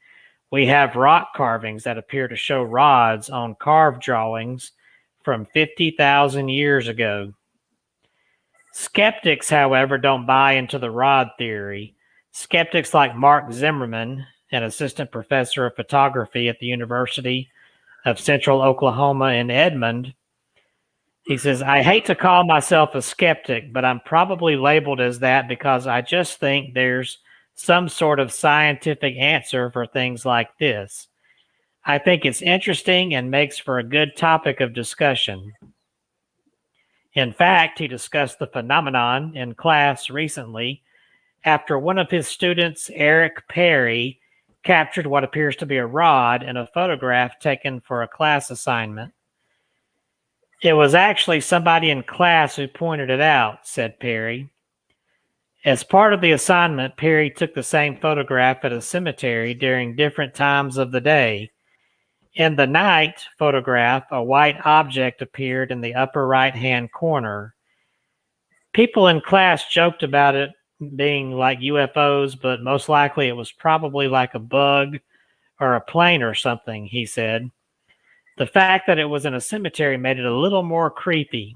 We have rock carvings that appear to show rods on carved drawings from 50,000 years ago. Skeptics, however, don't buy into the rod theory. Skeptics like Mark Zimmerman, an assistant professor of photography at the University of Central Oklahoma in Edmond, he says, I hate to call myself a skeptic, but I'm probably labeled as that because I just think there's some sort of scientific answer for things like this. I think it's interesting and makes for a good topic of discussion. In fact, he discussed the phenomenon in class recently after one of his students, Eric Perry, captured what appears to be a rod in a photograph taken for a class assignment. It was actually somebody in class who pointed it out, said Perry. As part of the assignment, Perry took the same photograph at a cemetery during different times of the day. In the night photograph, a white object appeared in the upper right-hand corner. People in class joked about it being like UFOs, but most likely it was probably like a bug or a plane or something, he said. The fact that it was in a cemetery made it a little more creepy.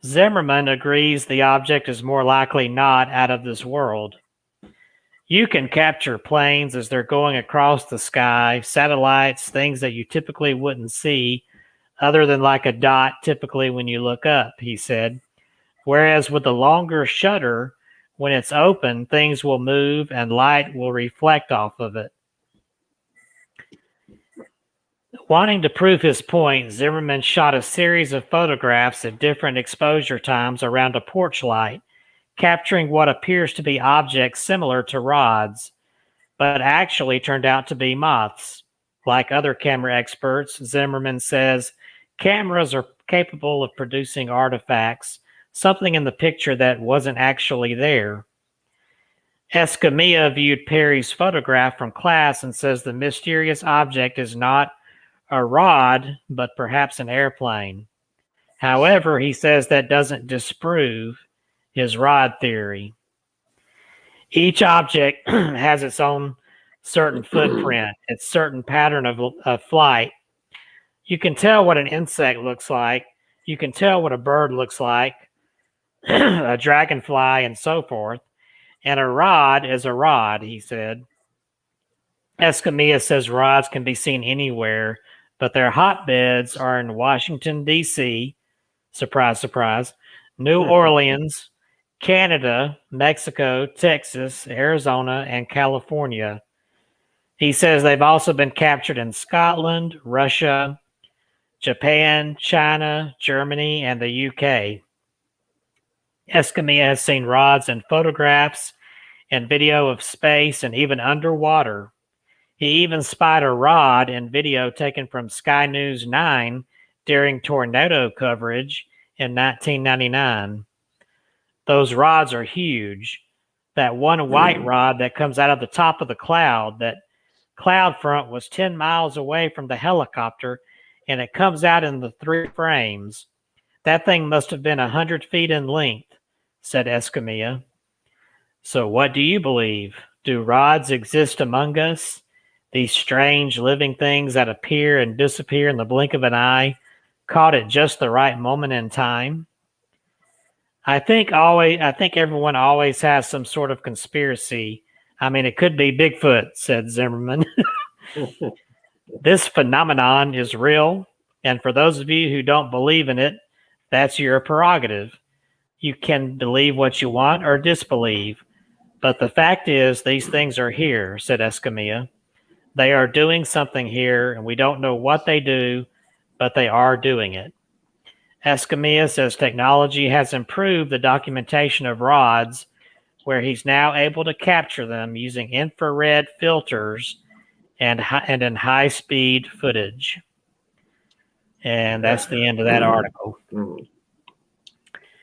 Zimmerman agrees the object is more likely not out of this world. You can capture planes as they're going across the sky, satellites, things that you typically wouldn't see, other than like a dot typically when you look up, he said. Whereas with the longer shutter, when it's open, things will move and light will reflect off of it. Wanting to prove his point, Zimmerman shot a series of photographs at different exposure times around a porch light, capturing what appears to be objects similar to rods, but actually turned out to be moths. Like other camera experts, Zimmerman says cameras are capable of producing artifacts, something in the picture that wasn't actually there. Escamilla viewed Perry's photograph from class and says the mysterious object is not a rod, but perhaps an airplane. However, he says that doesn't disprove his rod theory. Each object has its own certain footprint, its certain pattern of flight. You can tell what an insect looks like. You can tell what a bird looks like, a dragonfly, and so forth. And a rod is a rod, he said. Escamilla says rods can be seen anywhere, but their hotbeds are in Washington, D.C., surprise, surprise, New Orleans, Canada, Mexico, Texas, Arizona, and California. He says they've also been captured in Scotland, Russia, Japan, China, Germany, and the UK. Escamilla has seen rods in photographs and video of space and even underwater. He even spied a rod in video taken from Sky News 9 during tornado coverage in 1999. Those rods are huge. That one white rod that comes out of the top of the cloud, that cloud front was 10 miles away from the helicopter, and it comes out in the 3 frames. That thing must have been 100 feet in length, said Escamilla. So what do you believe? Do rods exist among us? These strange living things that appear and disappear in the blink of an eye, caught at just the right moment in time? I think everyone always has some sort of conspiracy. I mean, it could be Bigfoot, said Zimmerman. This phenomenon is real, and for those of you who don't believe in it, that's your prerogative. You can believe what you want or disbelieve. But the fact is, these things are here, said Escamilla. They are doing something here, and we don't know what they do, but they are doing it. Escamilla says technology has improved the documentation of rods, where he's now able to capture them using infrared filters and in high-speed footage. And that's the end of that article.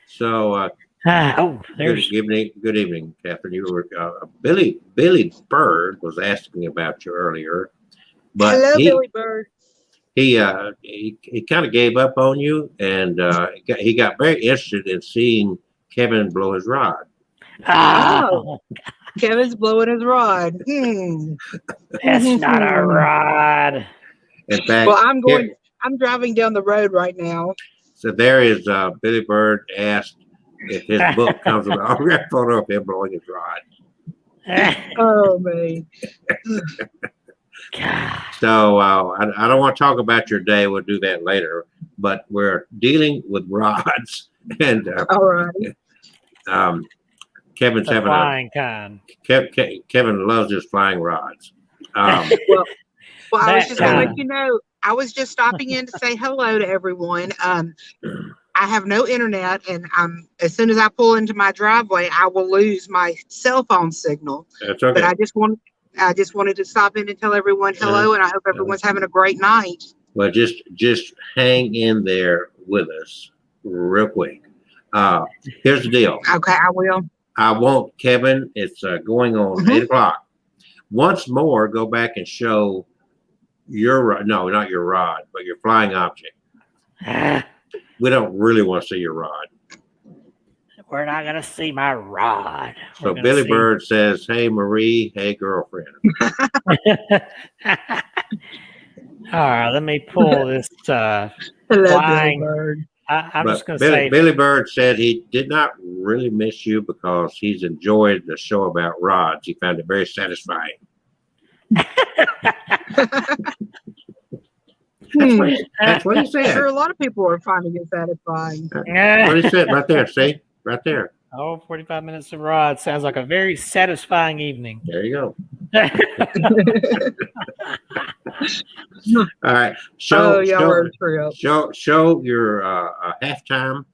So, there's good evening, Catherine. You were Billy Bird was asking about you earlier, but hello, Billy Bird. He kind of gave up on you, and he got very interested in seeing Kevin blow his rod. Oh, Kevin's blowing his rod. That's not a rod. In fact, well, I'm driving down the road right now. So there is Billy Bird asked if his book comes with an autograph photo of him blowing his rod. Oh, man. So I don't want to talk about your day. We'll do that later. But we're dealing with rods, and all right. Kevin's having flying kind. Kevin loves his flying rods. Well, I was just going to let you know. I was just stopping in to say hello to everyone. I have no internet, and as soon as I pull into my driveway, I will lose my cell phone signal. That's okay. But I just wanted to stop in and tell everyone hello, and I hope everyone's having a great night. Well, just hang in there with us real quick. Here's the deal. Okay, I will. I want Kevin. It's going on 8 o'clock. Once more, go back and show your no, not your rod, but your flying object. We don't really want to see your rod. We're not going to see my rod. So Billy Bird says, "Hey Marie, hey girlfriend." All right, let me pull this Hello, Billy Bird. I'm But just going to say, Billy Bird said he did not really miss you because he's enjoyed the show about rods. He found it very satisfying. That's what he said. Sure, a lot of people are finding it satisfying. What he said right there. See? Right there. oh, 45 minutes of rod sounds like a very satisfying evening. There you go. All right. Y'all are a trio. Show your halftime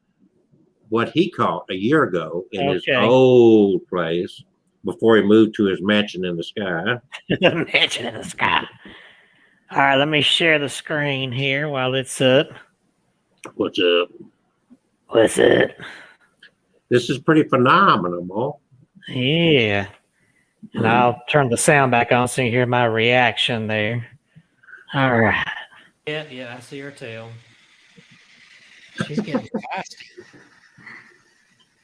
what he caught a year ago in his old place before he moved to his mansion in the sky. The mansion in the sky. All right, let me share the screen here while it's up. What's up? What's up? This is pretty phenomenal. Yeah. And I'll turn the sound back on so you hear my reaction there. All right. Yeah, I see her tail. She's getting feisty.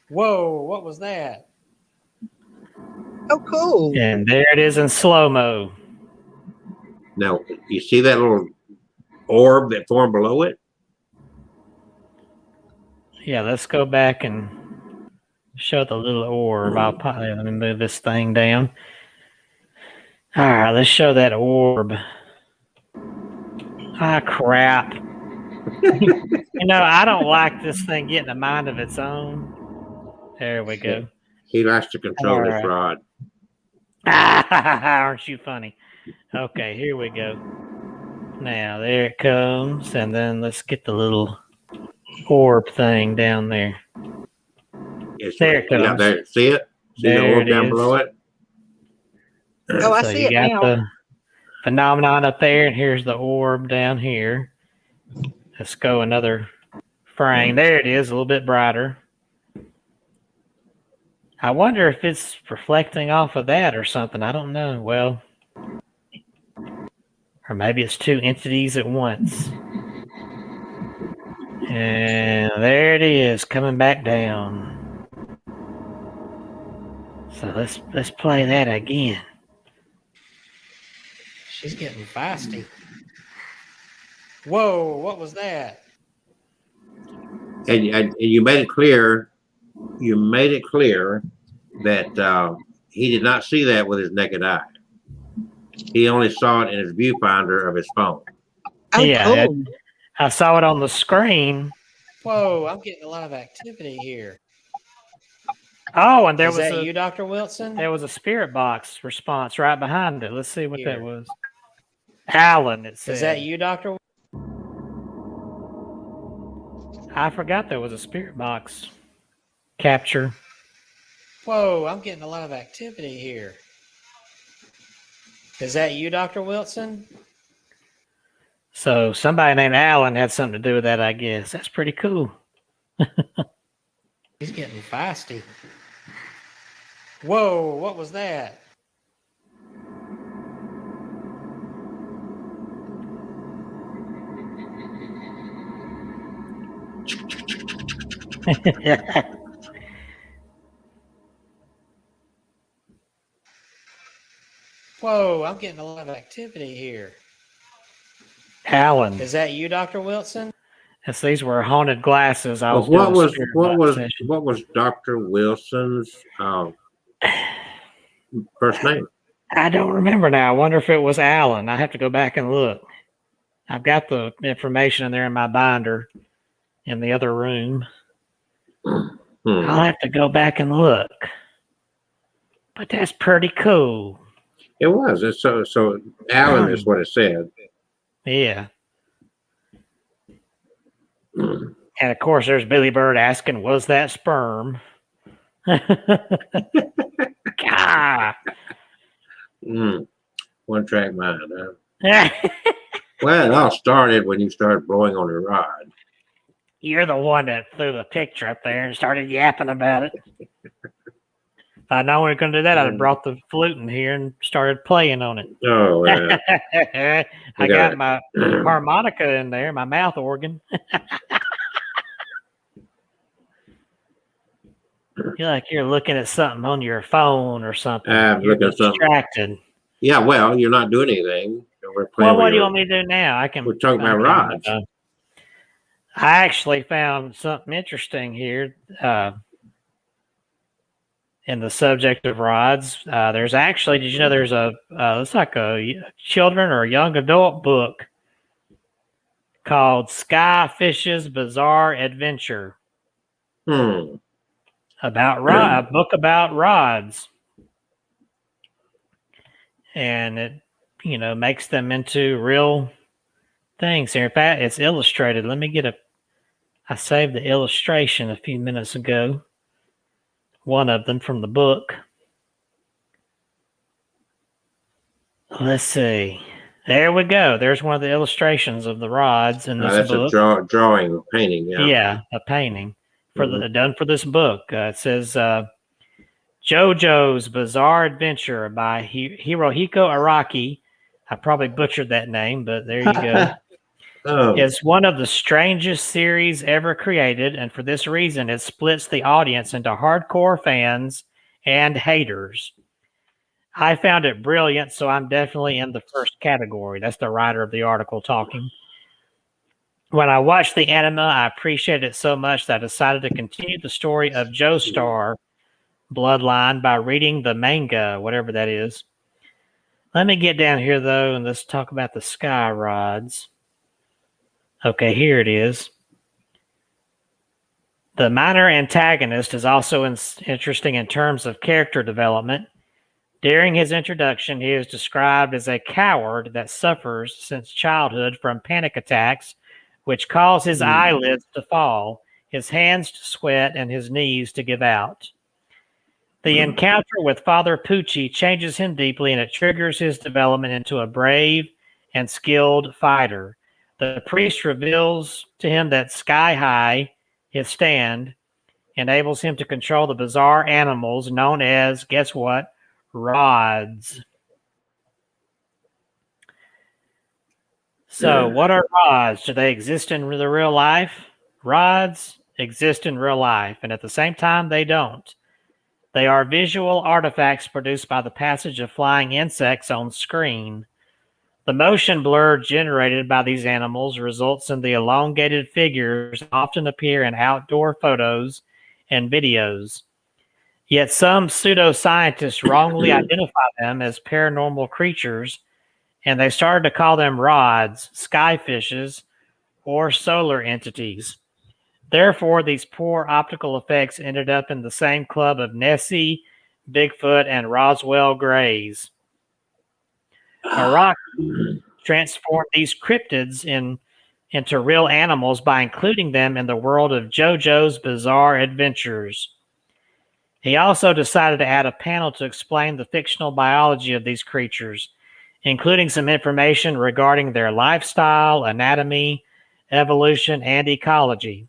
Whoa, what was that? Oh, cool. And there it is in slow-mo. Now, you see that little orb that formed below it? Yeah, let's go back and show the little orb. Let me move this thing down. All right, let's show that orb. Ah, crap. I don't like this thing getting a mind of its own. There we go. He likes to control his rod. Aren't you funny? Okay, here we go. Now, there it comes. And then let's get the little orb thing down there. There it comes. Yeah, there. See it? See the orb down below it? Oh, I see it now. You got the phenomenon up there, and here's the orb down here. Let's go another frame. There it is, a little bit brighter. I wonder if it's reflecting off of that or something. I don't know. Well, or maybe it's two entities at once. And there it is, coming back down. So let's play that again. She's getting feisty. Whoa, what was that? And you made it clear. You made it clear that he did not see that with his naked eye. He only saw it in his viewfinder of his phone. Oh, yeah, cool. I saw it on the screen. Whoa, I'm getting a lot of activity here. Oh, and there was that you, Dr. Wilson? There was a spirit box response right behind it. Let's see what that was. Alan, it said. Is that you, Dr. I forgot there was a spirit box capture. Whoa, I'm getting a lot of activity here. Is that you, Dr. Wilson? So somebody named Alan had something to do with that, I guess. That's pretty cool. He's getting feisty. Whoa, what was that? Whoa, I'm getting a lot of activity here. Alan. Is that you, Dr. Wilson? Yes, these were haunted glasses. What was Dr. Wilson's first name? I don't remember now. I wonder if it was Alan. I have to go back and look. I've got the information in there in my binder in the other room. I'll have to go back and look. But that's pretty cool. It was. So Alan is what it said. Yeah. And of course, there's Billy Bird asking, "Was that sperm?" God. One track mind, huh? Well, it all started when you started blowing on your rod. You're the one that threw the picture up there and started yapping about it. If I'd known we were going to do that, I'd have brought the flute in here and started playing on it. Oh, yeah. I got my harmonica in there, my mouth organ. You're like you're looking at something on your phone or something. I'm looking at something. Distracted. Yeah, well, you're not doing anything. Well, what do you want me to do now? We're talking about rods. I actually found something interesting here in the subject of rods. There's actually, did you know there's it's like a children or young adult book called SKYFISH's Bizarre Adventure about a book about rods, and it makes them into real things here. In fact, it's illustrated. Let me get I saved the illustration a few minutes ago. One of them from the book. Let's see. There we go. There's one of the illustrations of the rods in this book. That's a drawing, painting. Yeah, a painting done for this book. It says JoJo's Bizarre Adventure by Hirohiko Araki. I probably butchered that name, but there you go. It's one of the strangest series ever created, and for this reason, it splits the audience into hardcore fans and haters. I found it brilliant, so I'm definitely in the first category. That's the writer of the article talking. When I watched the anime, I appreciated it so much that I decided to continue the story of Joestar bloodline by reading the manga, whatever that is. Let me get down here, though, and let's talk about the Sky Rods. Okay, here it is. The minor antagonist is also interesting in terms of character development. During his introduction, he is described as a coward that suffers since childhood from panic attacks, which cause his eyelids to fall, his hands to sweat, and his knees to give out. The encounter with Father Pucci changes him deeply, and it triggers his development into a brave and skilled fighter. The priest reveals to him that Sky High, his stand, enables him to control the bizarre animals known as, guess what? Rods. So, what are rods? Do they exist in the real life? Rods exist in real life, and at the same time, they don't. They are visual artifacts produced by the passage of flying insects on screen. The motion blur generated by these animals results in the elongated figures that often appear in outdoor photos and videos. Yet some pseudoscientists wrongly identify them as paranormal creatures, and they started to call them rods, skyfishes, or solar entities. Therefore, these poor optical effects ended up in the same club of Nessie, Bigfoot, and Roswell Greys. Araki transformed these cryptids into real animals by including them in the world of JoJo's Bizarre Adventures. He also decided to add a panel to explain the fictional biology of these creatures, including some information regarding their lifestyle, anatomy, evolution, and ecology.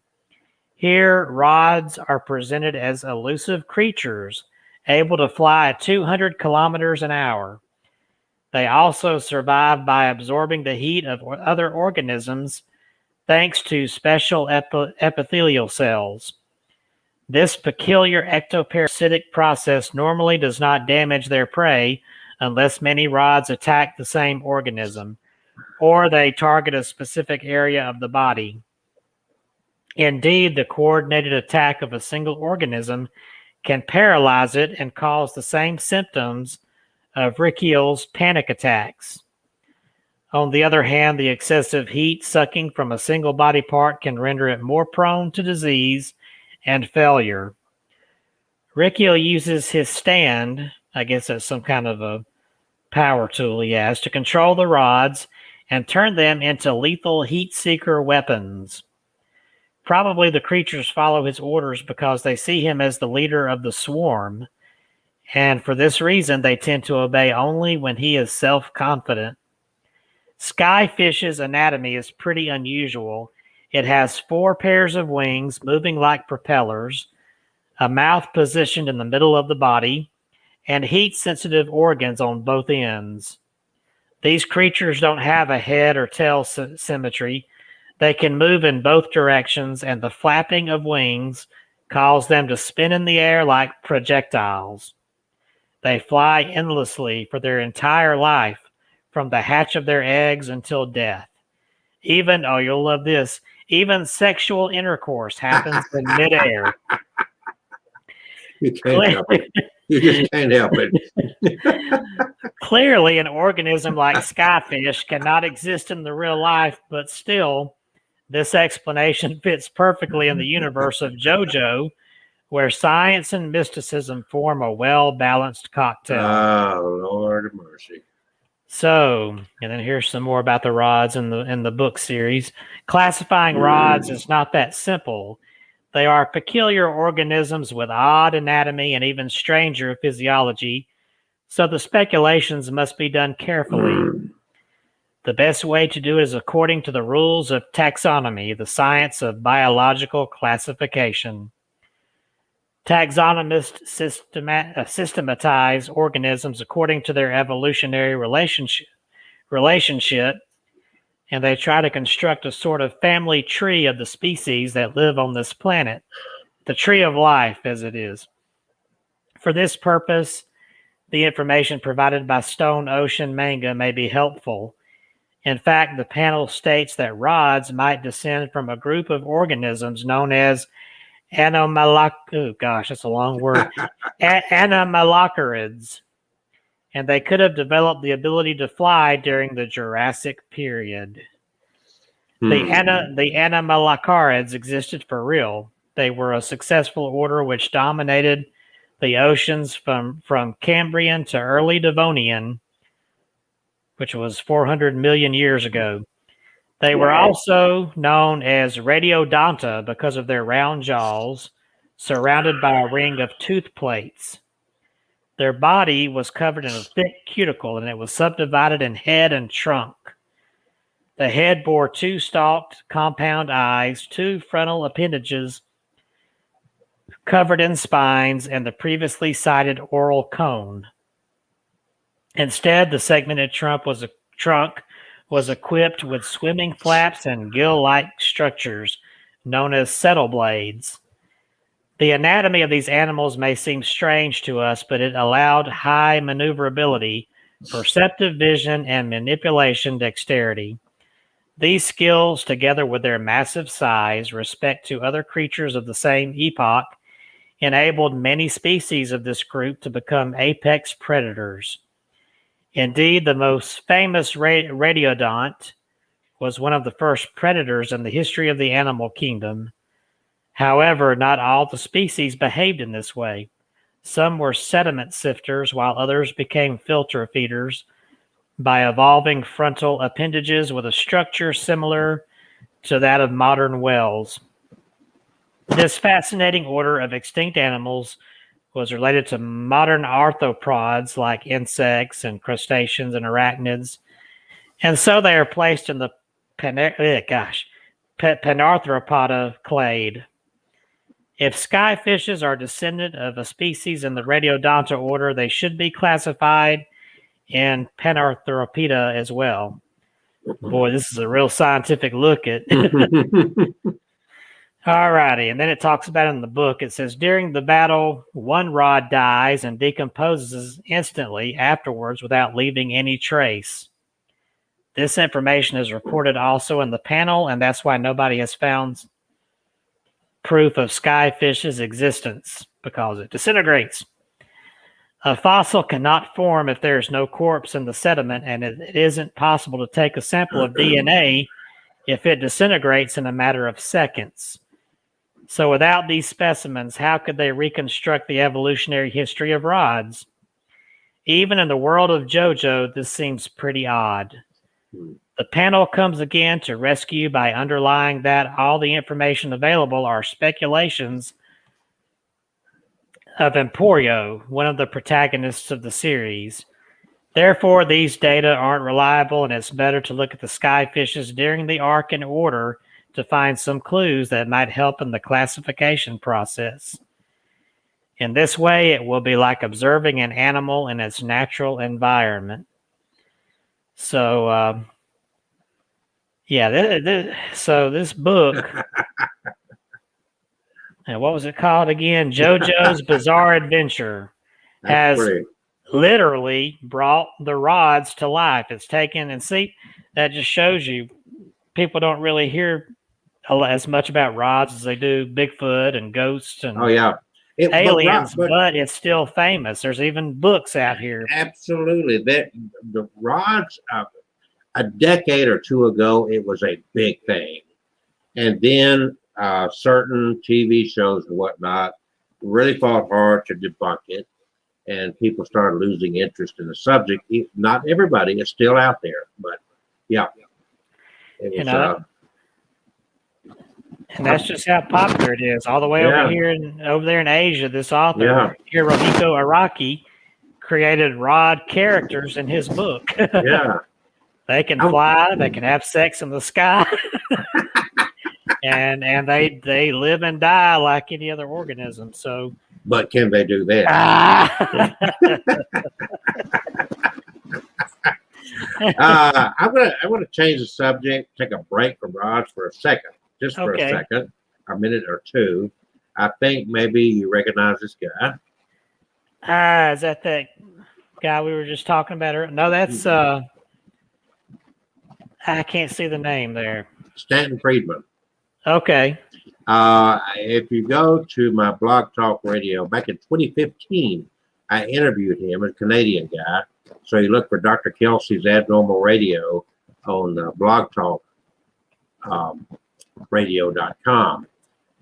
Here, rods are presented as elusive creatures able to fly at 200 kilometers an hour. They also survive by absorbing the heat of other organisms thanks to special epithelial cells. This peculiar ectoparasitic process normally does not damage their prey unless many rods attack the same organism, or they target a specific area of the body. Indeed, the coordinated attack of a single organism can paralyze it and cause the same symptoms of Richiel's panic attacks. On the other hand, the excessive heat sucking from a single body part can render it more prone to disease and failure. Richiel uses his stand, I guess that's some kind of a power tool he has, to control the rods and turn them into lethal heat-seeker weapons. Probably the creatures follow his orders because they see him as the leader of the swarm, and for this reason they tend to obey only when he is self-confident. Skyfish's anatomy is pretty unusual. It has 4 pairs of wings moving like propellers, a mouth positioned in the middle of the body, and heat-sensitive organs on both ends. These creatures don't have a head or tail symmetry. They can move in both directions, and the flapping of wings causes them to spin in the air like projectiles. They fly endlessly for their entire life, from the hatch of their eggs until death. Even, oh, you'll love this, Even sexual intercourse happens in midair. You can't help it. You just can't help it. Clearly, an organism like skyfish cannot exist in the real life, but still, this explanation fits perfectly in the universe of JoJo, where science and mysticism form a well-balanced cocktail. Oh, Lord of mercy. So, and then here's some more about the rods in the book series. Classifying rods is not that simple. They are peculiar organisms with odd anatomy and even stranger physiology, so the speculations must be done carefully. The best way to do it is according to the rules of taxonomy, the science of biological classification. Taxonomists systematize organisms according to their evolutionary relationship, and they try to construct a sort of family tree of the species that live on this planet, the tree of life as it is. For this purpose, the information provided by Stone Ocean Manga may be helpful. In fact, the panel states that rods might descend from a group of organisms known as Anomalocarids, and they could have developed the ability to fly during the Jurassic period. The Anomalocarids existed for real. They were a successful order which dominated the oceans from Cambrian to early Devonian, which was 400 million years ago. They were also known as Radiodonta because of their round jaws, surrounded by a ring of tooth plates. Their body was covered in a thick cuticle, and it was subdivided in head and trunk. The head bore 2 stalked compound eyes, 2 frontal appendages covered in spines, and the previously cited oral cone. Instead, the segmented trunk was equipped with swimming flaps and gill-like structures known as settle blades. The anatomy of these animals may seem strange to us, but it allowed high maneuverability, perceptive vision, and manipulation dexterity. These skills, together with their massive size, respect to other creatures of the same epoch, enabled many species of this group to become apex predators. Indeed, the most famous radiodont was one of the first predators in the history of the animal kingdom. However, not all the species behaved in this way. Some were sediment sifters, while others became filter feeders by evolving frontal appendages with a structure similar to that of modern whales. This fascinating order of extinct animals was related to modern arthropods like insects and crustaceans and arachnids, and so they are placed in the Panarthropoda clade. If skyfishes are descendant of a species in the Radiodonta order, they should be classified in Panarthropoda as well. Boy, this is a real scientific look at. All righty, and then it talks about in the book, it says, during the battle, one rod dies and decomposes instantly afterwards without leaving any trace. This information is reported also in the panel, and that's why nobody has found proof of skyfish's existence, because it disintegrates. A fossil cannot form if there is no corpse in the sediment, and it isn't possible to take a sample of DNA if it disintegrates in a matter of seconds. So without these specimens, how could they reconstruct the evolutionary history of rods? Even in the world of JoJo, this seems pretty odd. The panel comes again to rescue by underlying that all the information available are speculations of Emporio, one of the protagonists of the series. Therefore, these data aren't reliable, and it's better to look at the skyfishes during the arc in order to find some clues that might help in the classification process. In this way, it will be like observing an animal in its natural environment. So, so this book, and what was it called again? JoJo's Bizarre Adventure, has literally brought the rods to life. It's taken, and see, that just shows you people don't really hear as much about rods as they do Bigfoot and ghosts and Oh yeah, aliens, but but it's still famous. There's even books out here. absolutely, that the rods. A decade or two ago, it was a big thing, and then certain TV shows and whatnot really fought hard to debunk it, and people started losing interest in the subject. Not everybody is still out there, but yeah, it was. You know, and that's just how popular it is. All the way Yeah. over there in Asia, this author, Yeah. Hirohiko Araki, created rod characters in his book. Yeah. They can fly, they can have sex in the sky, and they live and die like any other organism. So, But can they do that? I'm gonna change the subject, take a break from rods for a second, just for a second, a minute or two. I think maybe you recognize this guy. Is that guy we were just talking about? No, that's I can't see the name there. Stanton Friedman. Okay. If you go to my Blog Talk Radio back in 2015, I interviewed him, a Canadian guy. So you look for Dr. Kelsey's Abnormal Radio on Blog Talk radio.com,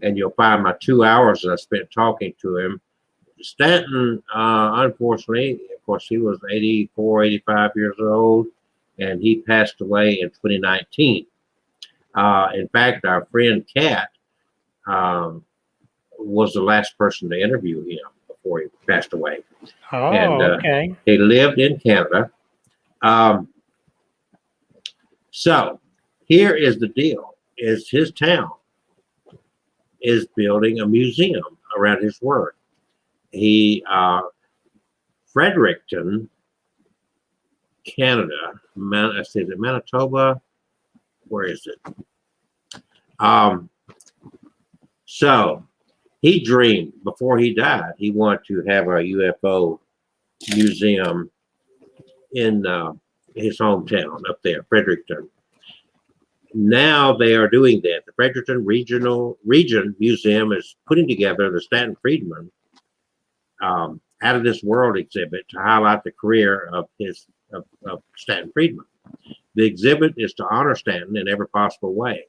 and you'll find my 2 hours that I spent talking to him. Stanton, unfortunately, of course, he was 84, 85 years old, and he passed away in 2019. In fact, our friend Kat was the last person to interview him before he passed away. Oh, and, okay. He lived in Canada. So here is the deal: is his town is building a museum around his work. He Fredericton, Canada. Is it Manitoba? Where is it? So he dreamed before he died, he wanted to have a UFO museum in his hometown up there, Fredericton. Now they are doing that. The Fredericton Region Museum is putting together the Stanton Friedman out of this world exhibit to highlight the career of Stanton Friedman. The exhibit is to honor Stanton in every possible way.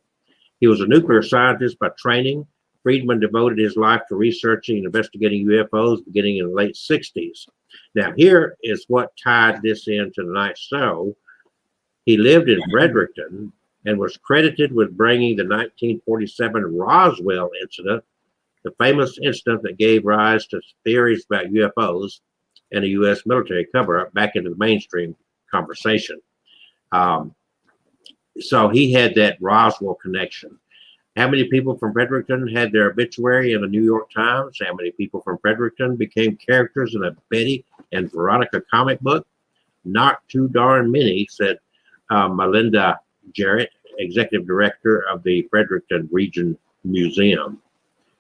He was a nuclear scientist by training. Friedman devoted his life to researching and investigating UFOs beginning in the late 60s. Now, here is what tied this into tonight's show. He lived in Fredericton and was credited with bringing the 1947 Roswell incident, the famous incident that gave rise to theories about UFOs and a U.S. military cover-up, back into the mainstream conversation. So he had that Roswell connection. How many people from Fredericton had their obituary in the New York Times? How many people from Fredericton became characters in a Betty and Veronica comic book? Not too darn many, said Melinda Jarrett, executive director of the Fredericton Region Museum.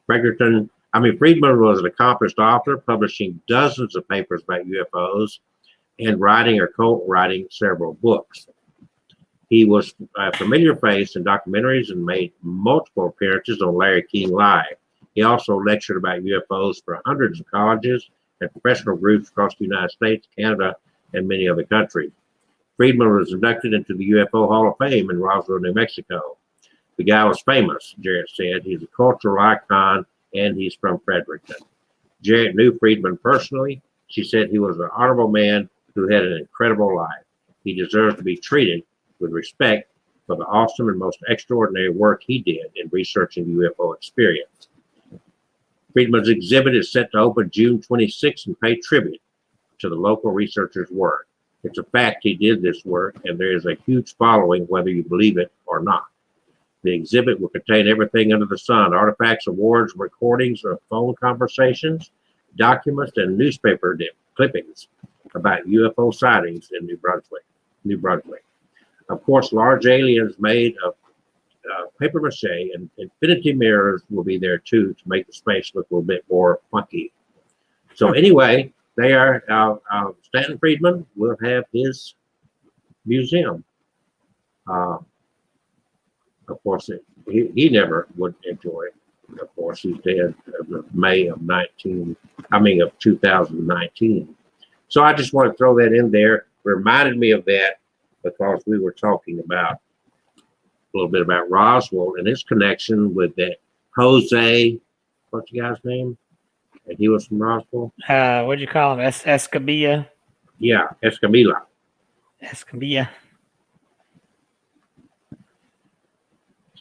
Friedman was an accomplished author, publishing dozens of papers about UFOs and writing or co-writing several books. He was a familiar face in documentaries and made multiple appearances on Larry King Live. He also lectured about UFOs for hundreds of colleges and professional groups across the United States, Canada, and many other countries. Friedman was inducted into the UFO Hall of Fame in Roswell, New Mexico. The guy was famous, Jarrett said. He's a cultural icon, and he's from Fredericton. Jarrett knew Friedman personally. She said he was an honorable man who had an incredible life. He deserves to be treated with respect for the awesome and most extraordinary work he did in researching the UFO experience. Friedman's exhibit is set to open June 26 and pay tribute to the local researcher's work. It's a fact he did this work, and there is a huge following, whether you believe it or not. The exhibit will contain everything under the sun: artifacts, awards, recordings of phone conversations, documents, and newspaper clippings about UFO sightings in New Brunswick. Of course, large aliens made of paper mache and infinity mirrors will be there too, to make the space look a little bit more funky. So anyway, they are Stanton Friedman will have his museum. of course, he never would enjoy it. Of course, he's dead of May of 2019. So I just want to throw that in there. Reminded me of that because we were talking about a little bit about Roswell and his connection with that Jose, what's the guy's name? And he was from Roswell. What'd you call him? Escamilla? Yeah, Escamilla. Escamilla.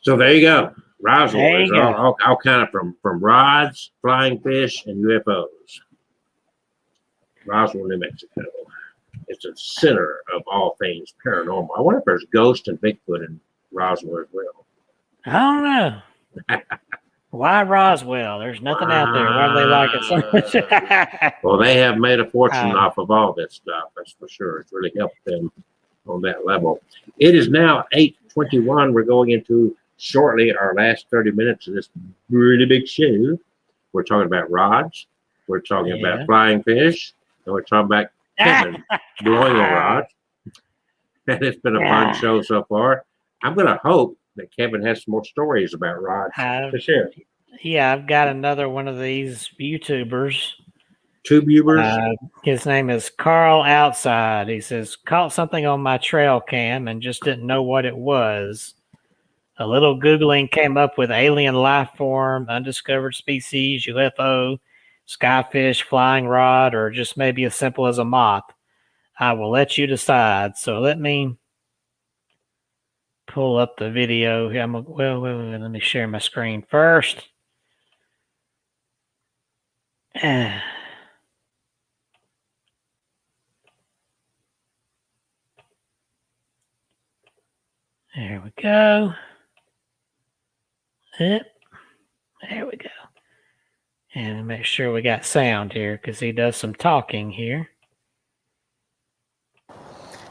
So there you go. Roswell There is you go. all kind of from rods, flying fish, and UFOs. Roswell, New Mexico. It's a center of all things paranormal. I wonder if there's ghosts and Bigfoot in Roswell as well. I don't know. Why Roswell? There's nothing out there. Why do they like it so much? Well, they have made a fortune off of all this stuff, that's for sure. It's really helped them on that level. It is now 8:21. We're going into shortly our last 30 minutes of this really big show. We're talking about rods. We're talking about flying fish. And we're talking about Kevin blowing a rod. And it's been a fun show so far. I'm going to hope that Kevin has some more stories about rods to share. Yeah, I've got another one of these YouTubers. TubeUbers? His name is Carl Outside. He says, caught something on my trail cam and just didn't know what it was. A little Googling came up with alien life form, undiscovered species, UFO, skyfish, flying rod, or just maybe as simple as a moth. I will let you decide. So let me pull up the video here. Wait, let me share my screen first. There we go. Yep. There we go. And make sure we got sound here because he does some talking here.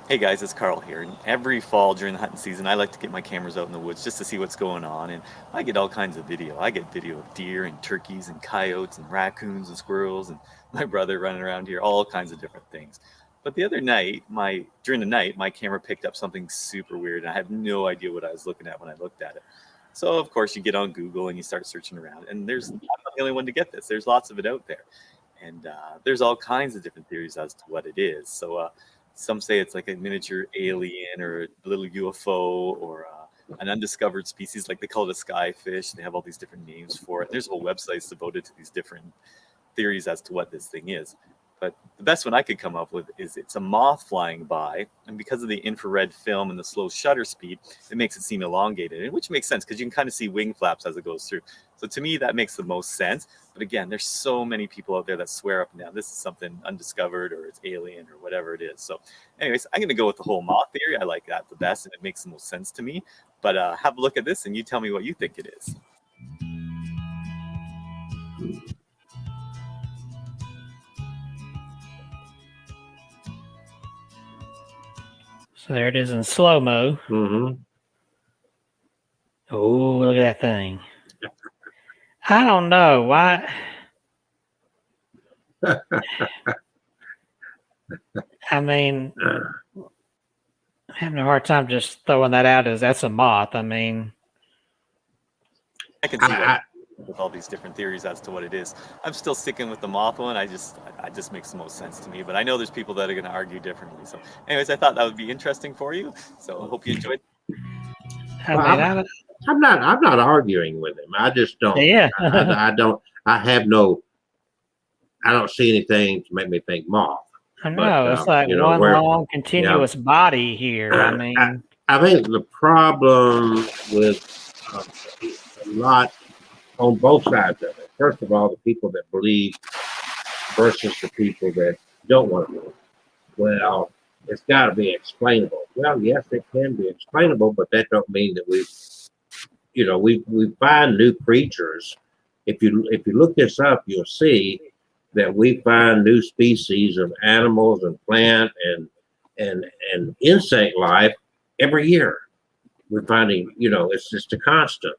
Hey guys, it's Carl here. And every fall during the hunting season, I like to get my cameras out in the woods just to see what's going on. And I get all kinds of video. I get video of deer and turkeys and coyotes and raccoons and squirrels and my brother running around here, all kinds of different things. But the other night, during the night, my camera picked up something super weird. And I have no idea what I was looking at when I looked at it. So of course you get on Google and you start searching around. And I'm not the only one to get this. There's lots of it out there. And there's all kinds of different theories as to what it is. So some say it's like a miniature alien or a little UFO or an undiscovered species, like they call it a skyfish. They have all these different names for it. There's whole websites devoted to these different theories as to what this thing is. But the best one I could come up with is it's a moth flying by, and because of the infrared film and the slow shutter speed, it makes it seem elongated, which makes sense because you can kind of see wing flaps as it goes through. So to me, that makes the most sense. But again, there's so many people out there that swear up and down this is something undiscovered or it's alien or whatever it is. So anyways, I'm going to go with the whole moth theory. I like that the best, and it makes the most sense to me. But have a look at this, and you tell me what you think it is. So there it is in slow-mo. Mm-hmm. Oh, look at that thing. I don't know why. I mean, I'm having a hard time just throwing that out as that's a moth. I mean, I can see that with all these different theories as to what it is. I'm still sticking with the moth one. I just makes the most sense to me. But I know there's people that are going to argue differently. So, anyways, I thought that would be interesting for you. So, I hope you enjoyed. I'm not arguing with him. I just don't. Yeah. I don't see anything to make me think moth. I know it's like one long continuous body here. I mean, I think the problem with a lot on both sides of it. First of all, the people that believe versus the people that don't want to believe. Well, it's got to be explainable. Well, yes, it can be explainable, but that don't mean that we find new creatures. If you look this up, you'll see that we find new species of animals and plant and insect life every year. We're finding, it's just a constant.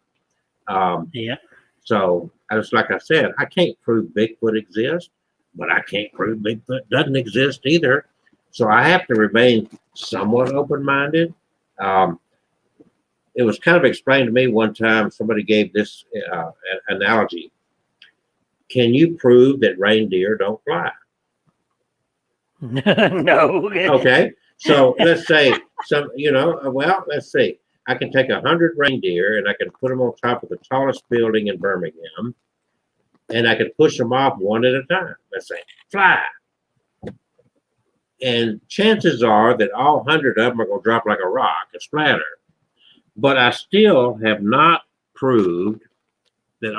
So, just like I said, I can't prove Bigfoot exists, but I can't prove Bigfoot doesn't exist either. So I have to remain somewhat open-minded. it was kind of explained to me one time. Somebody gave this analogy. Can you prove that reindeer don't fly? No. Okay, so let's say let's see. I can take 100 reindeer and I can put them on top of the tallest building in Birmingham, and I can push them off one at a time. Let's say, fly. And chances are that all 100 of them are going to drop like a rock, a splatter. But I still have not proved that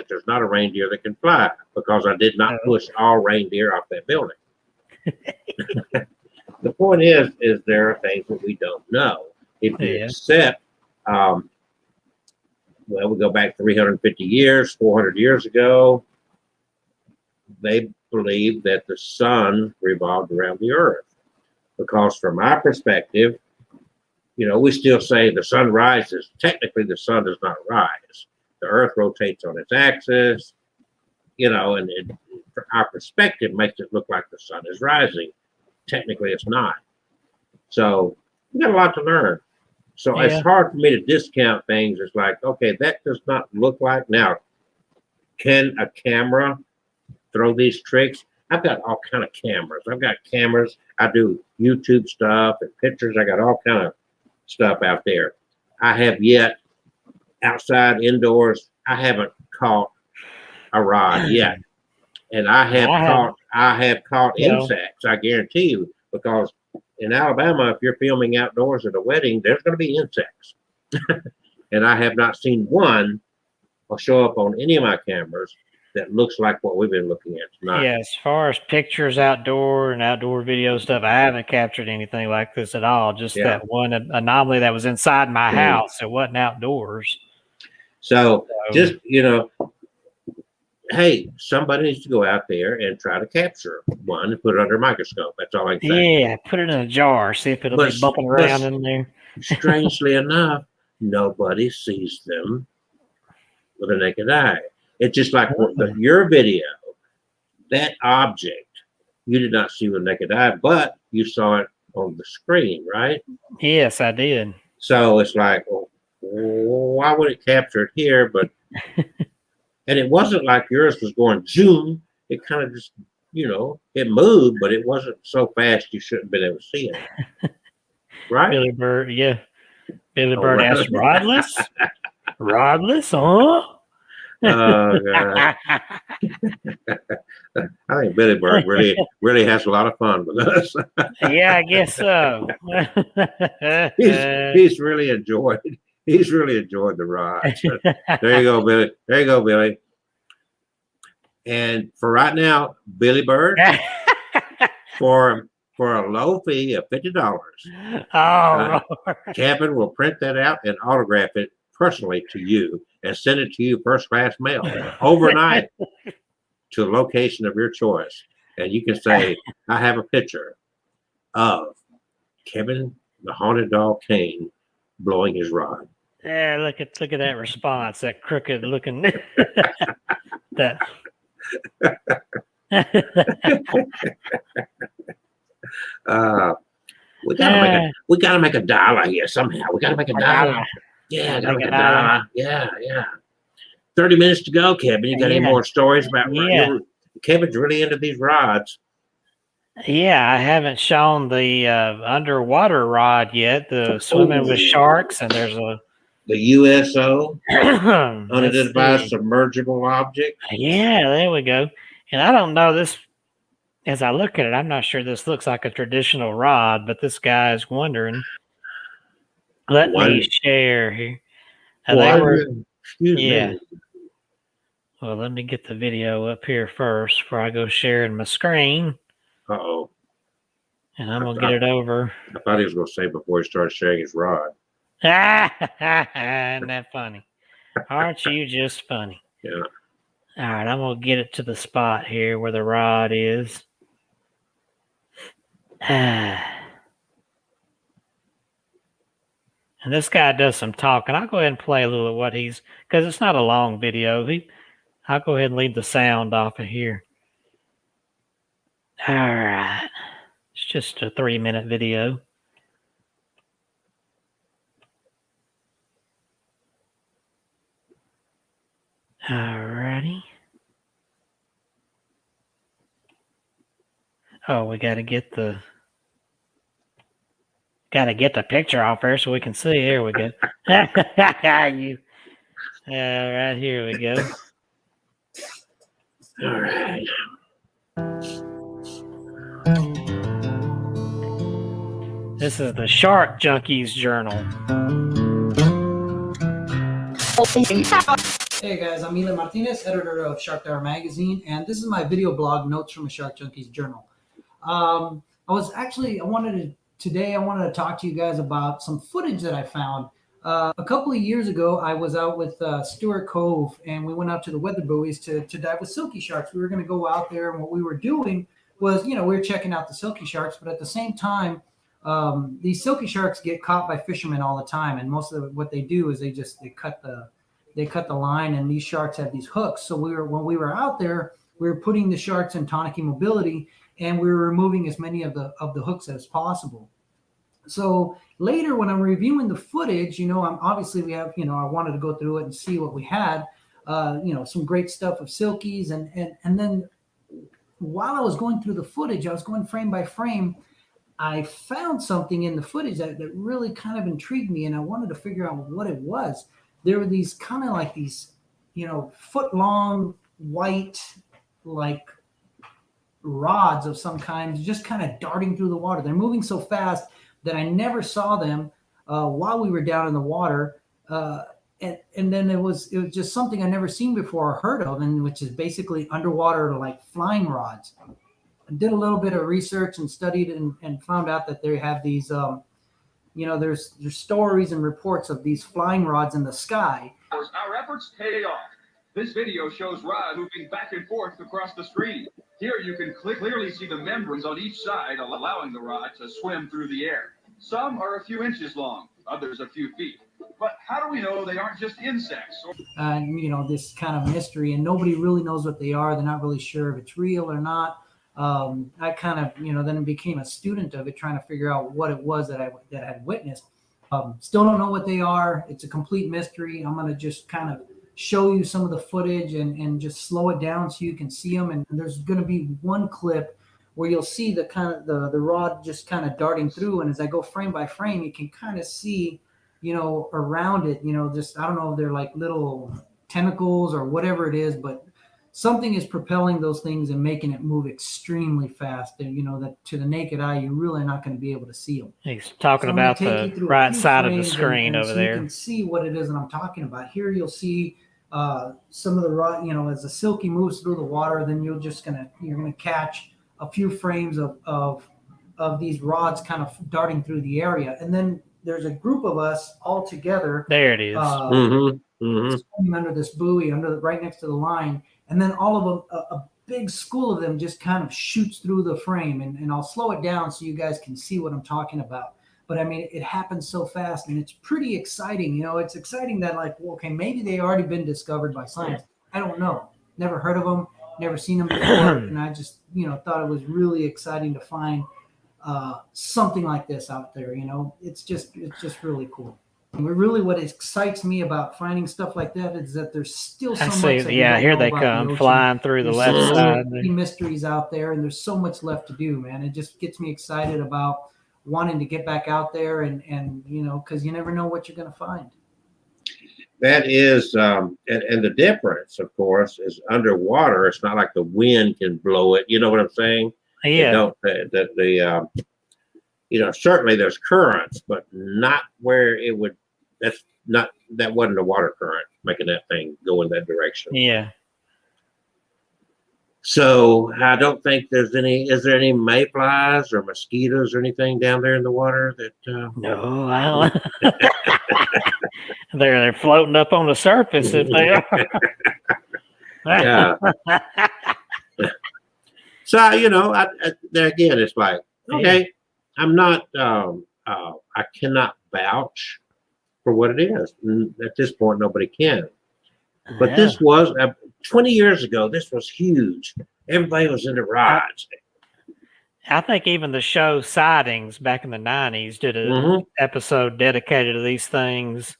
there's not a reindeer that can fly, because I did not push all reindeer off that building. The point is there are things that we don't know. If you accept, we go back 350 years, 400 years ago, they believed that the sun revolved around the earth. Because from my perspective, we still say the sun rises. Technically, the sun does not rise. The earth rotates on its axis, and our perspective makes it look like the sun is rising. Technically, it's not. So we got a lot to learn. So it's hard for me to discount things. It's like, okay, that does not look like. Now, can a camera throw these tricks? I've got all kind of cameras. I've got cameras. I do YouTube stuff and pictures. I got all kind of stuff out there. I have yet, outside, indoors, I haven't caught a rod yet. And I have caught insects, I guarantee you, because in Alabama, if you're filming outdoors at a wedding, there's going to be insects. And I have not seen one or show up on any of my cameras that looks like what we've been looking at tonight. Yeah, as far as pictures outdoor and outdoor video stuff, I haven't captured anything like this at all. Just that one anomaly that was inside my house. It wasn't outdoors. So just, hey, somebody needs to go out there and try to capture one and put it under a microscope. That's all I can say. Yeah, put it in a jar, see if it'll be bumping around in there. Strangely enough, nobody sees them with a naked eye. It's just like your video, that object, you did not see with a naked eye, but you saw it on the screen, right? Yes, I did. So it's like, why would it capture it here? But and it wasn't like yours was going zoom. It kind of just, it moved, but it wasn't so fast you shouldn't have been able to see it. Right? Billy Bird, Billy Bird asked, rodless? Rodless, huh? Oh, God. I think Billy Bird really has a lot of fun with us. Yeah, I guess so. He's really enjoyed the ride. There you go, Billy. There you go, Billy. And for right now, Billy Bird, for a low fee of $50, Kevin will print that out and autograph it personally to you and send it to you first class mail overnight to a location of your choice. And you can say, I have a picture of Kevin the Haunted Dog Kane blowing his rod. Yeah, look at that response, that crooked looking that we gotta make a dollar here somehow. We gotta make a dollar. Yeah, gotta make a dollar. Yeah. 30 minutes to go, Kevin. You got any more stories about Kevin's really into these rods. Yeah, I haven't shown the underwater rod yet, the swimming with sharks, and there's the USO, unidentified submergible object. Yeah, there we go. And I don't know this, as I look at it, I'm not sure this looks like a traditional rod, but this guy is wondering. Let me share here. Excuse me. Well, let me get the video up here first before I go sharing my screen. Uh-oh. And I'm going to get it over. I thought he was going to say before he started sharing his rod. Isn't that funny? Aren't you just funny? Yeah. All right, I'm going to get it to the spot here where the rod is. And this guy does some talking. I'll go ahead and play a little of what he's, because it's not a long video. I'll go ahead and leave the sound off of here. All right. It's just a 3-minute video. Alrighty. Oh, we gotta get the picture off there so we can see. There we go. You. All right, here we go. All right. This is the Shark Junkies Journal. Hey guys, I'm Mila Martinez, editor of Shark Diver Magazine, and this is my video blog, Notes from a Shark Junkies Journal. I wanted to talk to you guys about some footage that I found. A couple of years ago, I was out with Stuart Cove, and we went out to the weather buoys to dive with silky sharks. We were going to go out there, and what we were doing was, we were checking out the silky sharks, but at the same time, these silky sharks get caught by fishermen all the time, and most of what they do is they cut the line, and these sharks have these hooks. So when we were out there, we were putting the sharks in tonic immobility, and we were removing as many of the hooks as possible. So later, when I'm reviewing the footage, I wanted to go through it and see what we had, some great stuff of silkies, and then while I was going through the footage, I was going frame by frame. I found something in the footage that really kind of intrigued me, and I wanted to figure out what it was. There were these kind of like these, foot-long white, like rods of some kind, just kind of darting through the water. They're moving so fast that I never saw them while we were down in the water. And then it was just something I never seen before or heard of, and which is basically underwater like flying rods. I did a little bit of research and studied and found out that they have these, there's stories and reports of these flying rods in the sky. Our efforts pay off. This video shows rods moving back and forth across the screen. Here you can clearly see the membranes on each side, allowing the rod to swim through the air. Some are a few inches long, others a few feet. But how do we know they aren't just insects? This kind of mystery, and nobody really knows what they are. They're not really sure if it's real or not. I kind of, then became a student of it, trying to figure out what it was that I had witnessed. Still don't know what they are. It's a complete mystery. I'm going to just kind of show you some of the footage and just slow it down so you can see them. And there's going to be one clip where you'll see the rod just kind of darting through. And as I go frame by frame, you can kind of see, around it, just, I don't know if they're like little tentacles or whatever it is, but something is propelling those things and making it move extremely fast. And, that to the naked eye, you're really not going to be able to see them. He's talking about the right side of the screen over there. You can see what it is that I'm talking about. Here you'll see some of the rod, as the silky moves through the water, then you're going to catch a few frames of these rods kind of darting through the area. And then there's a group of us all together. There it is. Swimming under this buoy, right next to the line. And then all of them, a big school of them just kind of shoots through the frame. And I'll slow it down so you guys can see what I'm talking about. But I mean, it happens so fast, and it's pretty exciting. It's exciting that maybe they already been discovered by science. I don't know. Never heard of them, never seen them before. And I just, thought it was really exciting to find something like this out there. It's just really cool. Really, what excites me about finding stuff like that is that there's still so much. Here they come flying through the left side. Mysteries out there, and there's so much left to do, man. It just gets me excited about wanting to get back out there, and because you never know what you're going to find. That is, and the difference, of course, is underwater. It's not like the wind can blow it. You know what I'm saying? Yeah. Certainly there's currents, but not where it would. That wasn't a water current making that thing go in that direction. Yeah. So I don't think there's any. Is there any mayflies or mosquitoes or anything down there in the water that? No, I don't. They're floating up on the surface if they are. Yeah. So there again, it's like, okay, I'm not. I cannot vouch for what it is. At this point, nobody can. But this was 20 years ago. This was huge. Everybody was into rods. I think even the show Sightings back in the 90s did an episode dedicated to these things.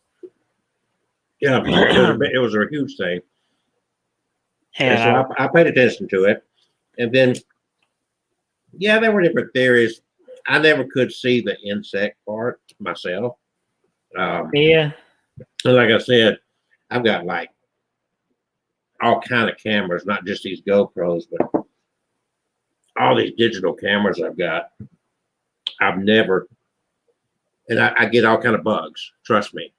Yeah, it was a huge thing. And so I paid attention to it. And then, yeah, there were different theories. I never could see the insect part myself. yeah, And like I said, I've got like all kind of cameras, not just these GoPros, but all these digital cameras I've got. I've never, and I get all kind of bugs. Trust me,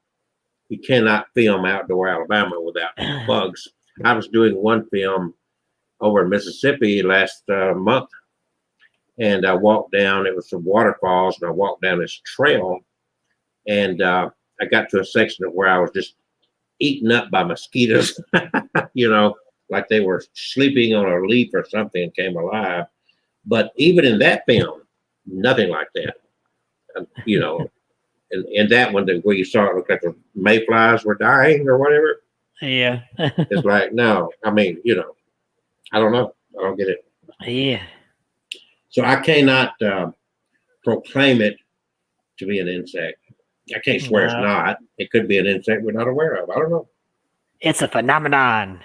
you cannot film outdoor Alabama without bugs. I was doing one film over in Mississippi last month, and I walked down. It was some waterfalls, and I walked down this trail, and I got to a section of where I was just eaten up by mosquitoes. You know, like they were sleeping on a leaf or something and came alive. But even in that film, nothing like that. You know, and that one where you saw it looked like the mayflies were dying or whatever. yeah, It's like, no, I mean, you know, I don't know. I don't get it. yeah. So I cannot proclaim it to be an insect. I can't swear it's No. not. It could be an insect we're not aware of. I don't know. It's a phenomenon.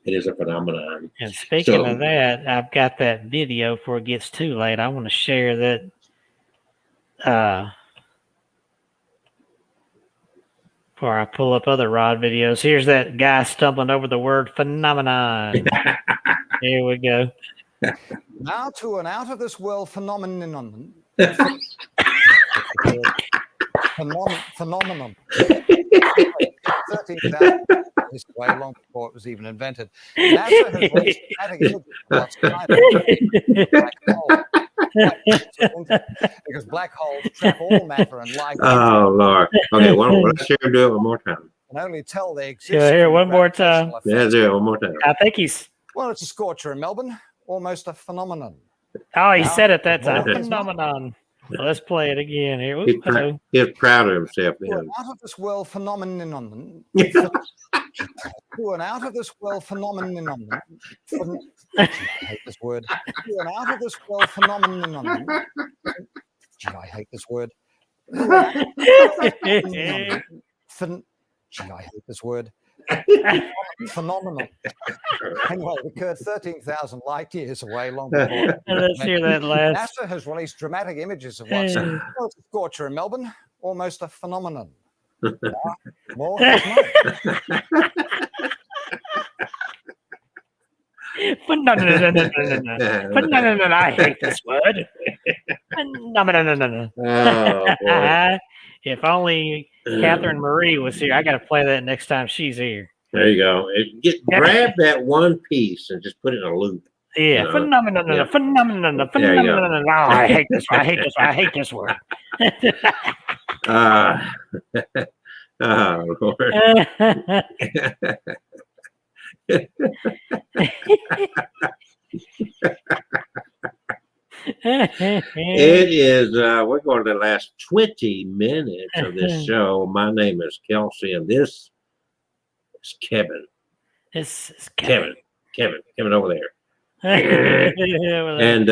It is a phenomenon. And speaking So- of that, I've got that video before it gets too late. I want to share that. Before I pull up other rod videos, here's that guy stumbling over the word phenomenon. Here we go. Now to an out of this world phenomenon. Phenomenon. 13,000 this way long before it was even invented. NASA has released dramatic images about black holes. Because black holes trap all matter and light. Oh Lord. Okay, let's hear him do it one more time. Can only tell they exist. Yeah, here, through one more time. gravitational Yeah, effects. do it one more time. I think he's. Well, it's a scorcher in Melbourne, almost a phenomenon. Oh, he Now, said it that time. well, Phenomenon. Well, let's play it again here. He's, Ooh, hello. he's proud of himself To an then. out of this world phenomenon. To an out of this world phenomenon. I hate this word. To an out of this world phenomenon. Gee, I hate this word. Gee, I hate this word. Phenomenal. Anyway, it occurred 13,000 light years away long before. Let's hear that last. NASA has released dramatic images of what's a scorcher in Melbourne, almost a phenomenon. More Phenomenon. I hate this word. Phenomenon. Oh boy. If only Catherine Marie was here. I got to play that next time she's here. There you go. Grab that one piece and just put it in a loop. Yeah, No. phenomenon. Yeah. Phenomenon. There you go. Phenomenon. Oh, I hate this. I hate this. I hate this word. Oh Lord. It is, we're going to the last 20 minutes of this show. My name is Kelsey, and this is Kevin. This is Kevin over there. and And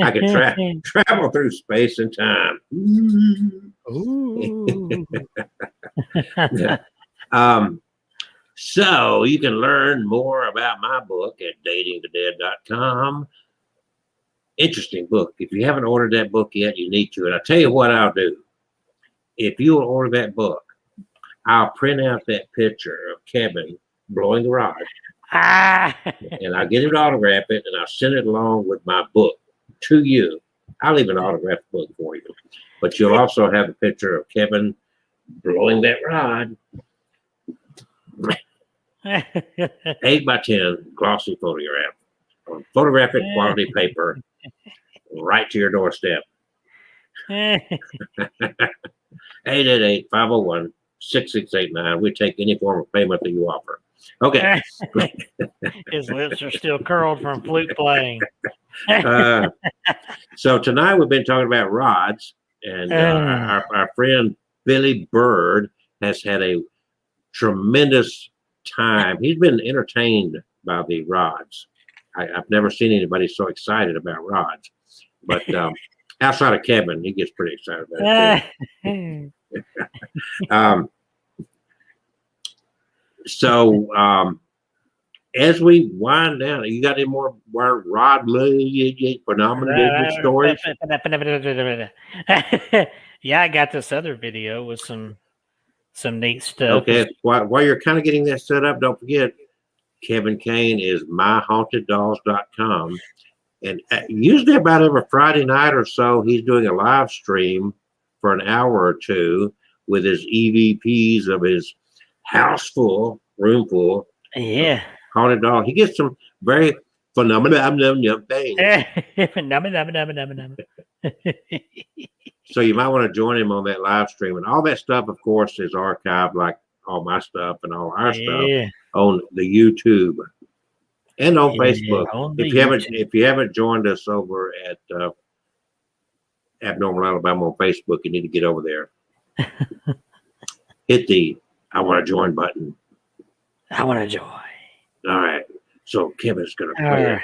I can travel through space and time. So you can learn more about my book at datingthedead.com. Interesting book. If you haven't ordered that book yet, you need to. And I'll tell you what I'll do. If you'll order that book, I'll print out that picture of Kevin blowing the rod, and I'll get him to autograph it, and I'll send it along with my book to you. I'll even autograph the book for you. But you'll also have a picture of Kevin blowing that rod. 8x10 glossy photograph on photographic quality paper right to your doorstep. 888-501-6689. We take any form of payment that you offer. Okay. His lips are still curled from flute playing. So tonight we've been talking about rods, and our friend Billy Bird has had a tremendous time. He's been entertained by the rods. I've never seen anybody so excited about rods, but outside of Kevin, he gets pretty excited about it too. So as we wind down, you got any more rod phenomenon stories? Yeah, I got this other video with some neat stuff. Okay, while you're kind of getting that set up, don't forget Kevin Kane is myhauntedDolls.com. And usually about every Friday night or so, he's doing a live stream for an hour or two with his EVPs of his room full. Yeah. Haunted doll. He gets some very phenomenal things. So you might want to join him on that live stream. And all that stuff, of course, is archived like all my stuff and all our stuff on the YouTube and on Facebook. If you haven't joined us over at Abnormal Alabama on Facebook, you need to get over there. Hit the I want to join button. I want to join. All right. So Kevin's gonna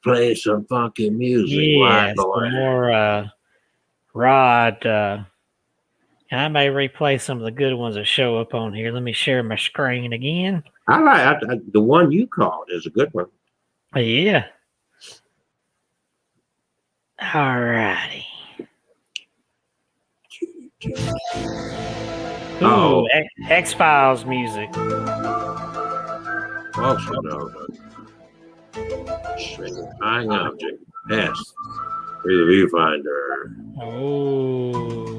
play some funky music. Yeah, some more Rod. I may replay some of the good ones that show up on here. Let me share my screen again. I like the one you called is a good one. Yeah. All righty. Ooh, X-Files music. Also known Signifying object. Pass through the viewfinder. Oh.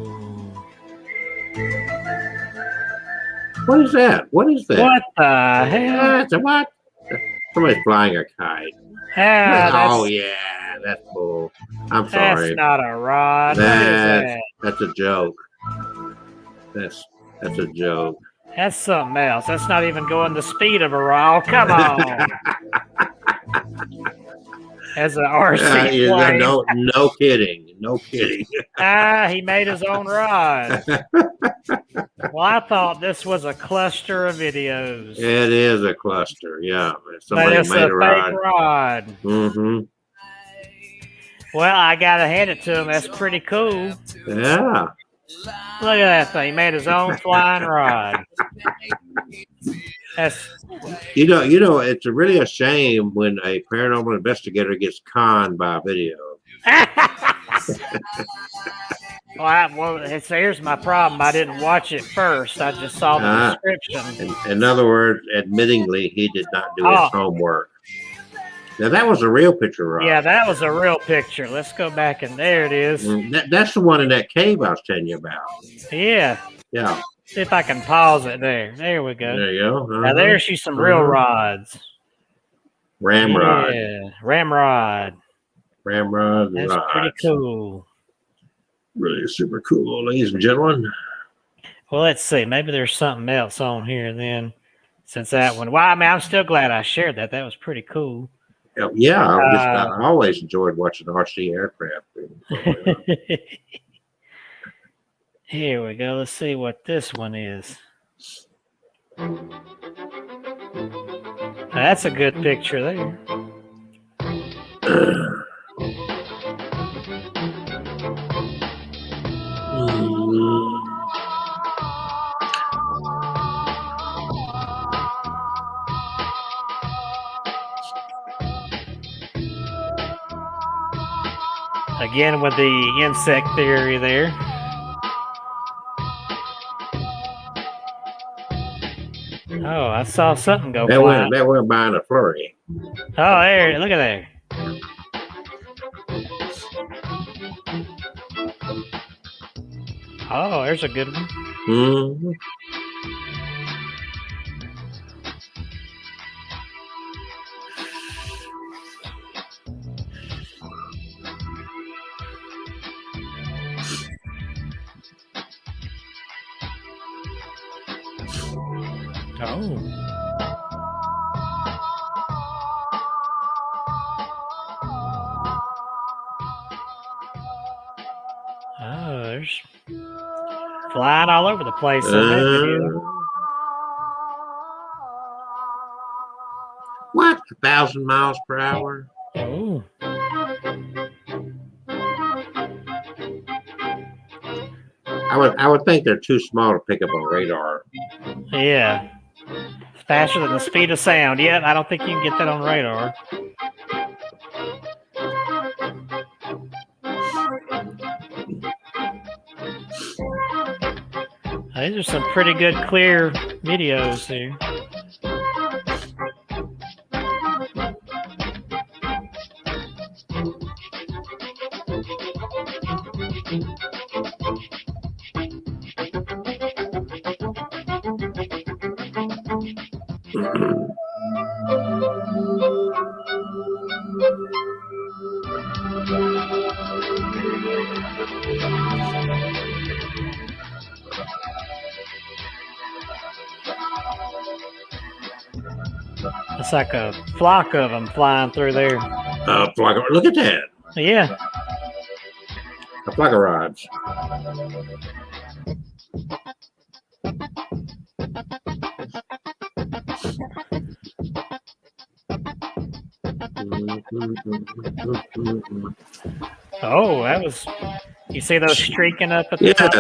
What is that? What is that? What the hell? That's a what? Somebody's flying a kite. Oh yeah, that's bull. I'm sorry. That's not a rod. That's a joke. That's a joke. That's something else. That's not even going the speed of a rod. Come on. As an RC plane. No kidding. No kidding. He made his own rod. Well, I thought this was a cluster of videos. It is a cluster, yeah. Somebody made a fake rod. Mm-hmm. Well, I gotta hand it to him. That's pretty cool. Yeah. Look at that thing. He made his own flying rod. That's you know, it's really a shame when a paranormal investigator gets conned by a video. Well, here's my problem. I didn't watch it first. I just saw the description. In other words, admittingly, he did not do his homework. Now, that was a real picture, Rob. Yeah, that was a real picture. Let's go back, and there it is. That's the one in that cave I was telling you about. Yeah. Yeah. See if I can pause it there. There we go. There you go. Now, there's some real rods. Ramrod. Yeah, ramrod. Ramrod. That's pretty cool. Really super cool, ladies and gentlemen. Well, let's see. Maybe there's something else on here then. Since that one. Well, I mean, I'm still glad I shared that. That was pretty cool. Yeah, I always enjoyed watching RC aircraft. Here we go. Let's see what this one is. That's a good picture there. Again with the insect theory there. Oh, I saw something go flying. That went by in a flurry. Oh, there! Look at there. Oh, there's a good one. Mm-hmm. Oh, there's flying all over the place. In that video. What? 1,000 miles per hour? Oh. I would think they're too small to pick up on radar. Yeah. Faster than the speed of sound. Yep, I don't think you can get that on radar. These are some pretty good, clear videos here. It's like a flock of them flying through there. Look at that. Yeah. A flock of rods. Oh, that was. You see those streaking up at the Yeah, top?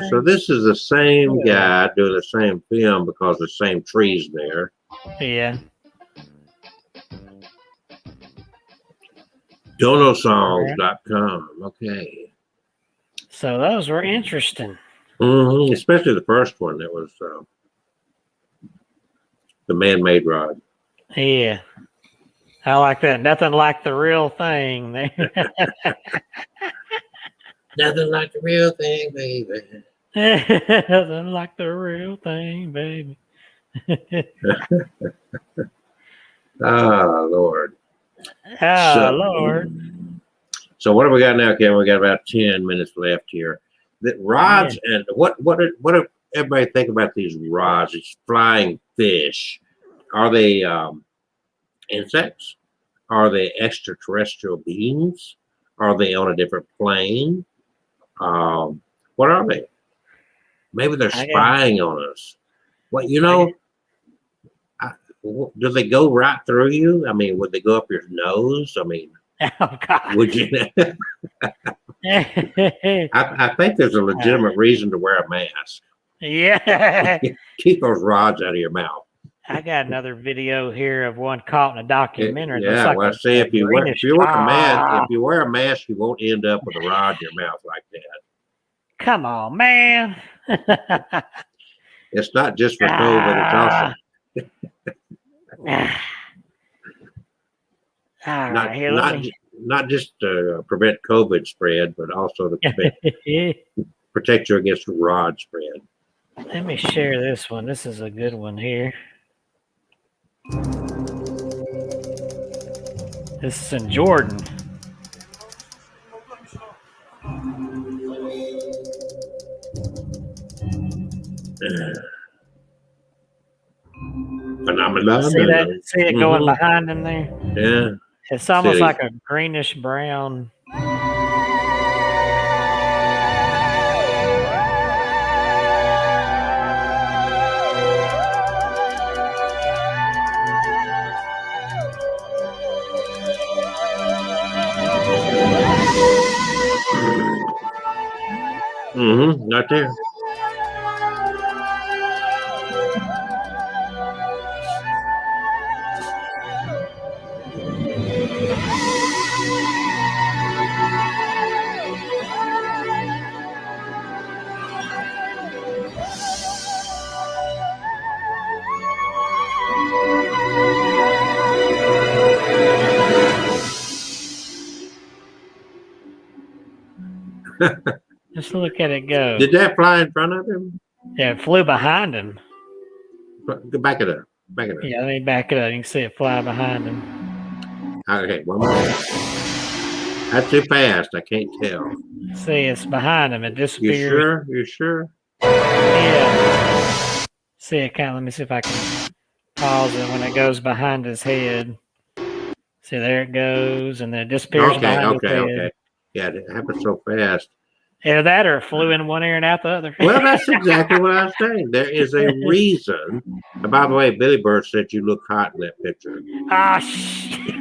so this is the same guy doing the same film because the same tree's there. Yeah. Donosongs.com. Okay. So those were interesting. Especially the first one that was the man-made rod. Yeah. I like that. Nothing like the real thing. Nothing like the real thing, baby. Nothing like the real thing, baby. Lord. Lord. So what have we got now, Kevin? We got about 10 minutes left here. The rods and what do everybody think about these rods? These flying fish. Are they insects? Are they extraterrestrial beings? Are they on a different plane? What are they? Maybe they're spying on us. What do they go right through you? I mean, would they go up your nose? I mean, oh God, would you? I think there's a legitimate reason to wear a mask. Yeah. Keep those rods out of your mouth. I got another video here of one caught in a documentary. Yeah, well, see, if you wear a mask, you won't end up with a rod in your mouth like that. Come on, man. It's not just for COVID, it's also not just to prevent COVID spread, but also to protect you against rod spread. Let me share this one. This is a good one here. This is in Jordan. Phenomenon. See that? See it going behind him there? Yeah. It's almost like a greenish brown. Right there. Just look at it go. Did that fly in front of him? Yeah, it flew behind him. Back it up. Back it up. Yeah, let me back it up. You can see it fly behind him. Okay, one more. That's too fast. I can't tell. See, it's behind him. It disappears. You sure? You sure? Yeah. See it kind of. Let me see if I can pause it when it goes behind his head. See, there it goes, and then it disappears behind his head. Okay. Yeah, it happened so fast. Either that or it flew in one ear and out the other. Well, that's exactly what I was saying. There is a reason. And by the way, Billy Bird said you look hot in that picture. Ah, shit.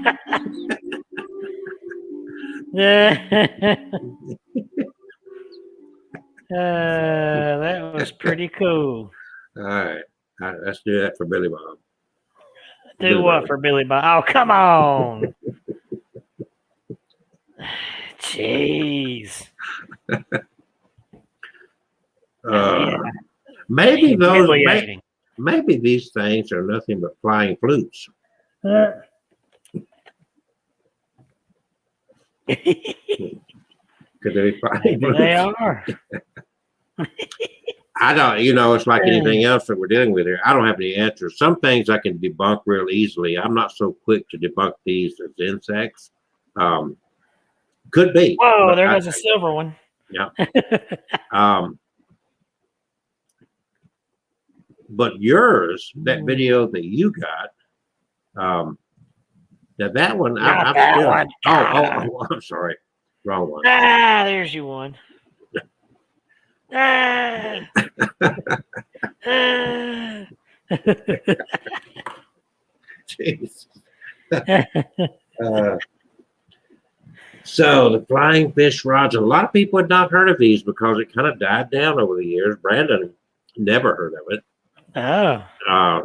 That was pretty cool. All right. Let's do that for Billy Bob. Do what for Billy Bob? Oh, come on. Jeez. Yeah. Maybe Humiliating. maybe these things are nothing but flying flutes. Could they be flying Maybe they flutes? are. I don't, it's like anything else that we're dealing with here. I don't have any answers. Some things I can debunk real easily. I'm not so quick to debunk these as insects. Could be. Whoa, there goes a silver one. Yeah. But yours, that video that you got, now that one, Not I'm that still. one. Oh, I'm sorry, wrong one. Ah, there's you one. Ah. Ah. Jeez. So the flying fish rods, a lot of people had not heard of these because it kind of died down over the years. Brandon never heard of it. Oh.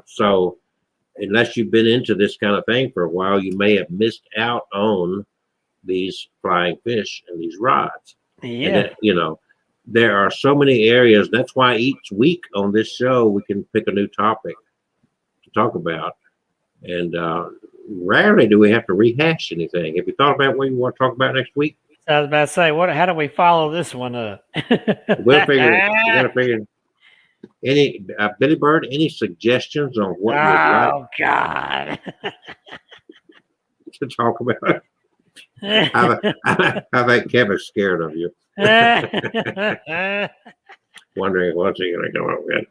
So unless you've been into this kind of thing for a while, you may have missed out on these flying fish and these rods. Yeah. And that, there are so many areas. That's why each week on this show, we can pick a new topic to talk about. And rarely do we have to rehash anything. Have you thought about what you want to talk about next week? I was about to say, how do we follow this one up? We'll figure it. We gotta figure it. Any Billy Bird, any suggestions on what you'd like God. to talk about? I think Kevin's scared of you. Wondering what's he gonna come up with.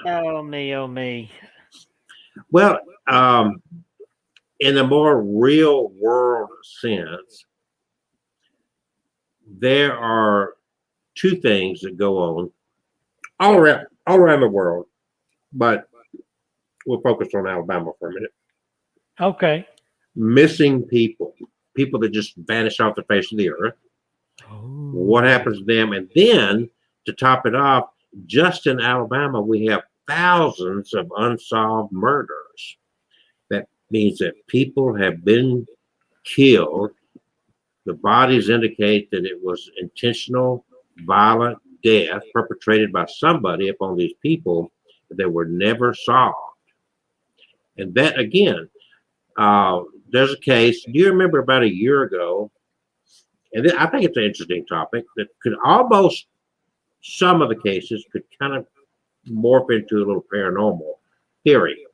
Oh me. Well, in a more real world sense, there are two things that go on all around the world, but we'll focus on Alabama for a minute. Okay. Missing people that just vanish off the face of the earth. Oh. What happens to them? And then to top it off, just in Alabama, we have thousands of unsolved murders. That means that people have been killed. The bodies indicate that it was intentional, violent death perpetrated by somebody upon these people that were never solved. And that, again, there's a case. Do you remember about a year ago? And I think it's an interesting topic that could almost, some of the cases could kind of morph into a little paranormal theory.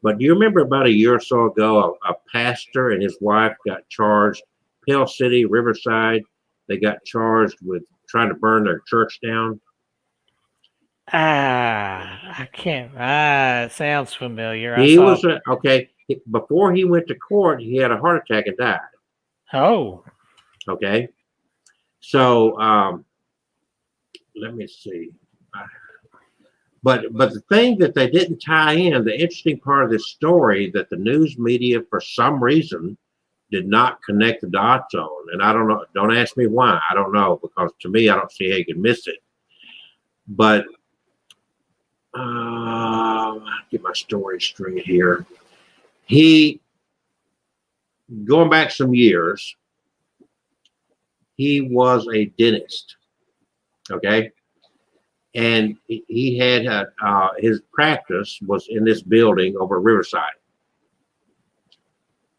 But do you remember about a year or so ago, a pastor and his wife got charged, Pell City, Riverside, they got charged with trying to burn their church down? I can't. It sounds familiar. Before he went to court, he had a heart attack and died. Oh. Okay. So let me see. But the thing that they didn't tie in, the interesting part of this story that the news media, for some reason, did not connect the dots on. And I don't know. Don't ask me why. I don't know, because to me, I don't see how you can miss it. But I'll get my story straight here. Going back some years, he was a dentist. Okay. And he had his practice was in this building over Riverside.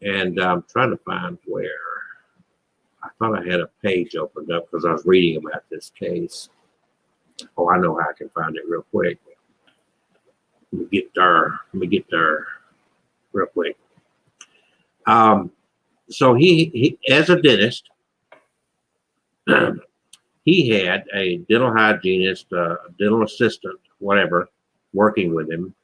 And I'm trying to find where. I thought I had a page opened up because I was reading about this case. Oh, I know how I can find it real quick. Let me get there real quick. So he as a dentist, he had a dental hygienist, a dental assistant, whatever, working with him.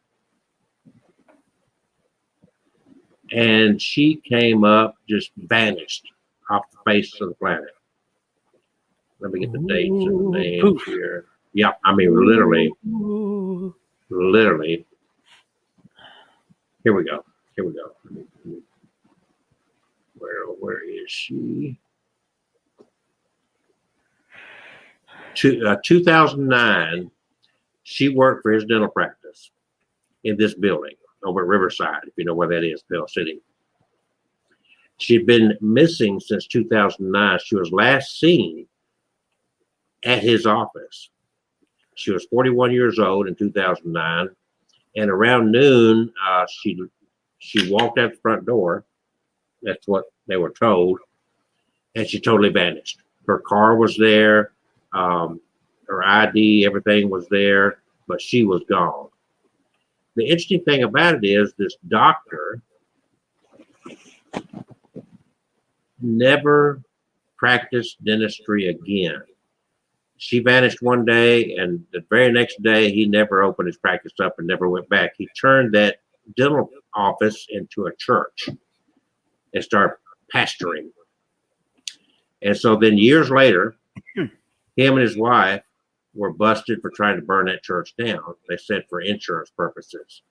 And she came up, just vanished off the face of the planet. Let me get the dates and the names here. Yeah, I mean, literally. Here we go. Where is she? 2009, she worked for his dental practice in this building over at Riverside, if you know where that is, Pell City. She'd been missing since 2009. She was last seen at his office. She was 41 years old in 2009, and around noon, she walked out the front door. That's what they were told, and she totally vanished. Her car was there, her ID, everything was there, but she was gone. The interesting thing about it is this doctor never practiced dentistry again. She vanished one day, and the very next day, he never opened his practice up and never went back. He turned that dental office into a church and started pastoring. And so then years later, him and his wife were busted for trying to burn that church down. They said for insurance purposes.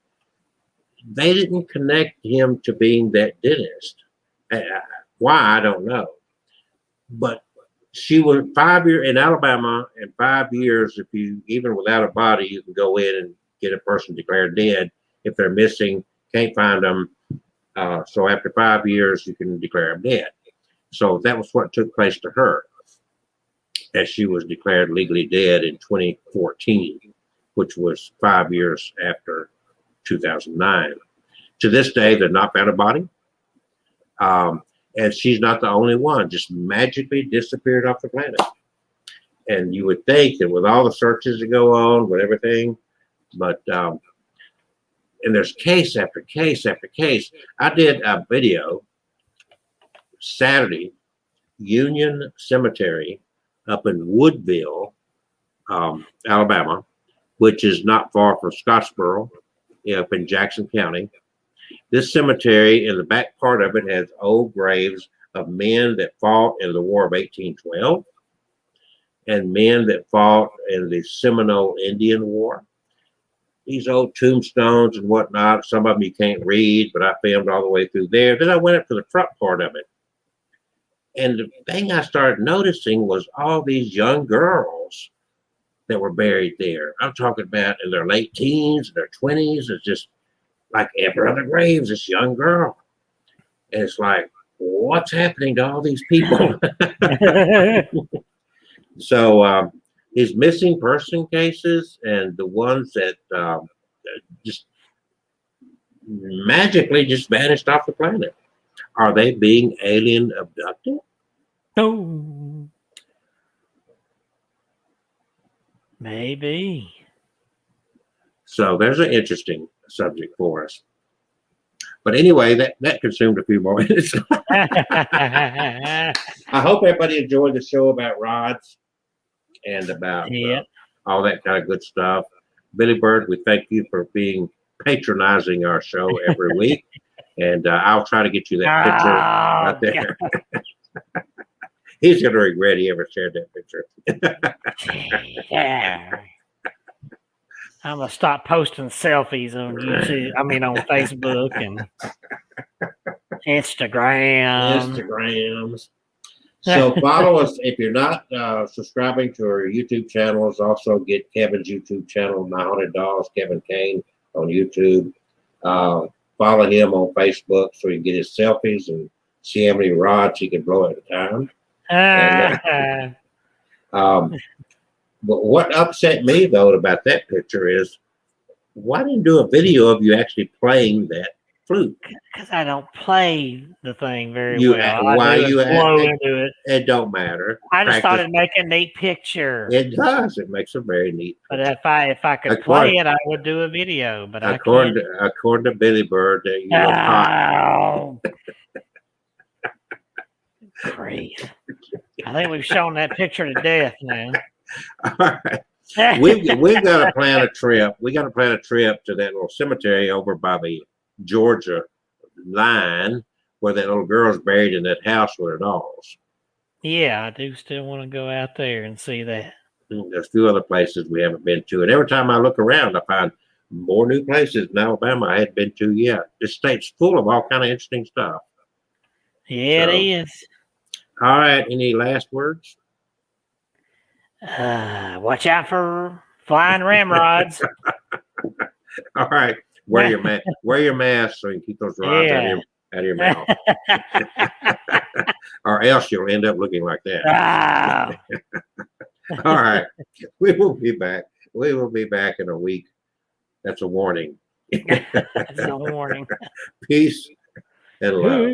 They didn't connect him to being that dentist. Why, I don't know. But she was 5 years in Alabama. In 5 years, if you, even without a body, you can go in and get a person declared dead. If they're missing, can't find them. So after 5 years, you can declare them dead. So that was what took place to her, as she was declared legally dead in 2014, which was 5 years after 2009. To this day, they've not found a body. And she's not the only one, just magically disappeared off the planet. And you would think that with all the searches that go on, with everything, but, and there's case after case after case. I did a video Saturday, Union Cemetery up in Woodville, Alabama, which is not far from Scottsboro, up in Jackson County. This cemetery, in the back part of it, has old graves of men that fought in the War of 1812 and men that fought in the Seminole Indian War. These old tombstones and whatnot, some of them you can't read, but I filmed all the way through there. Then I went up to the front part of it. And the thing I started noticing was all these young girls that were buried there. I'm talking about in their late teens, their 20s. It's just like every other grave, this young girl. And it's like, what's happening to all these people? So his missing person cases and the ones that just magically just vanished off the planet, are they being alien abducted? Oh, maybe. So there's an interesting subject for us. But anyway, that consumed a few more minutes. I hope everybody enjoyed the show about rods and about all that kind of good stuff. Billy Bird, we thank you for being patronizing our show every week. And I'll try to get you that picture right there. He's going to regret he ever shared that picture. Yeah. I'm going to stop posting selfies on YouTube. I mean, on Facebook and Instagrams. So follow us. If you're not subscribing to our YouTube channels, also get Kevin's YouTube channel, My Haunted Dolls, Kevin Kane on YouTube. Follow him on Facebook so you can get his selfies and see how many rods he can blow at a time. But what upset me, though, about that picture is, why didn't you do a video of you actually playing that flute? Because I don't play the thing very well. Why you flow into it? It don't matter. I just thought it'd make a neat picture. It does. It makes a very neat picture. But if I could play it, I would do a video. But according to Billy Bird, you look hot. Great. I think we've shown that picture to death now. All right. We've got to plan a trip. We got to plan a trip to that little cemetery over by the Georgia line where that little girl's buried in that house with her dolls. Yeah, I do still want to go out there and see that. There's a few other places we haven't been to. And every time I look around, I find more new places in Alabama I hadn't been to yet. This state's full of all kind of interesting stuff. Yeah, it is. All right. Any last words? Watch out for flying ramrods. All right. Wear your mask. Wear your mask so you can keep those rods out of your mouth. Or else you'll end up looking like that. Ah. All right. We will be back. We will be back in a week. That's a warning. That's a warning. Peace and love.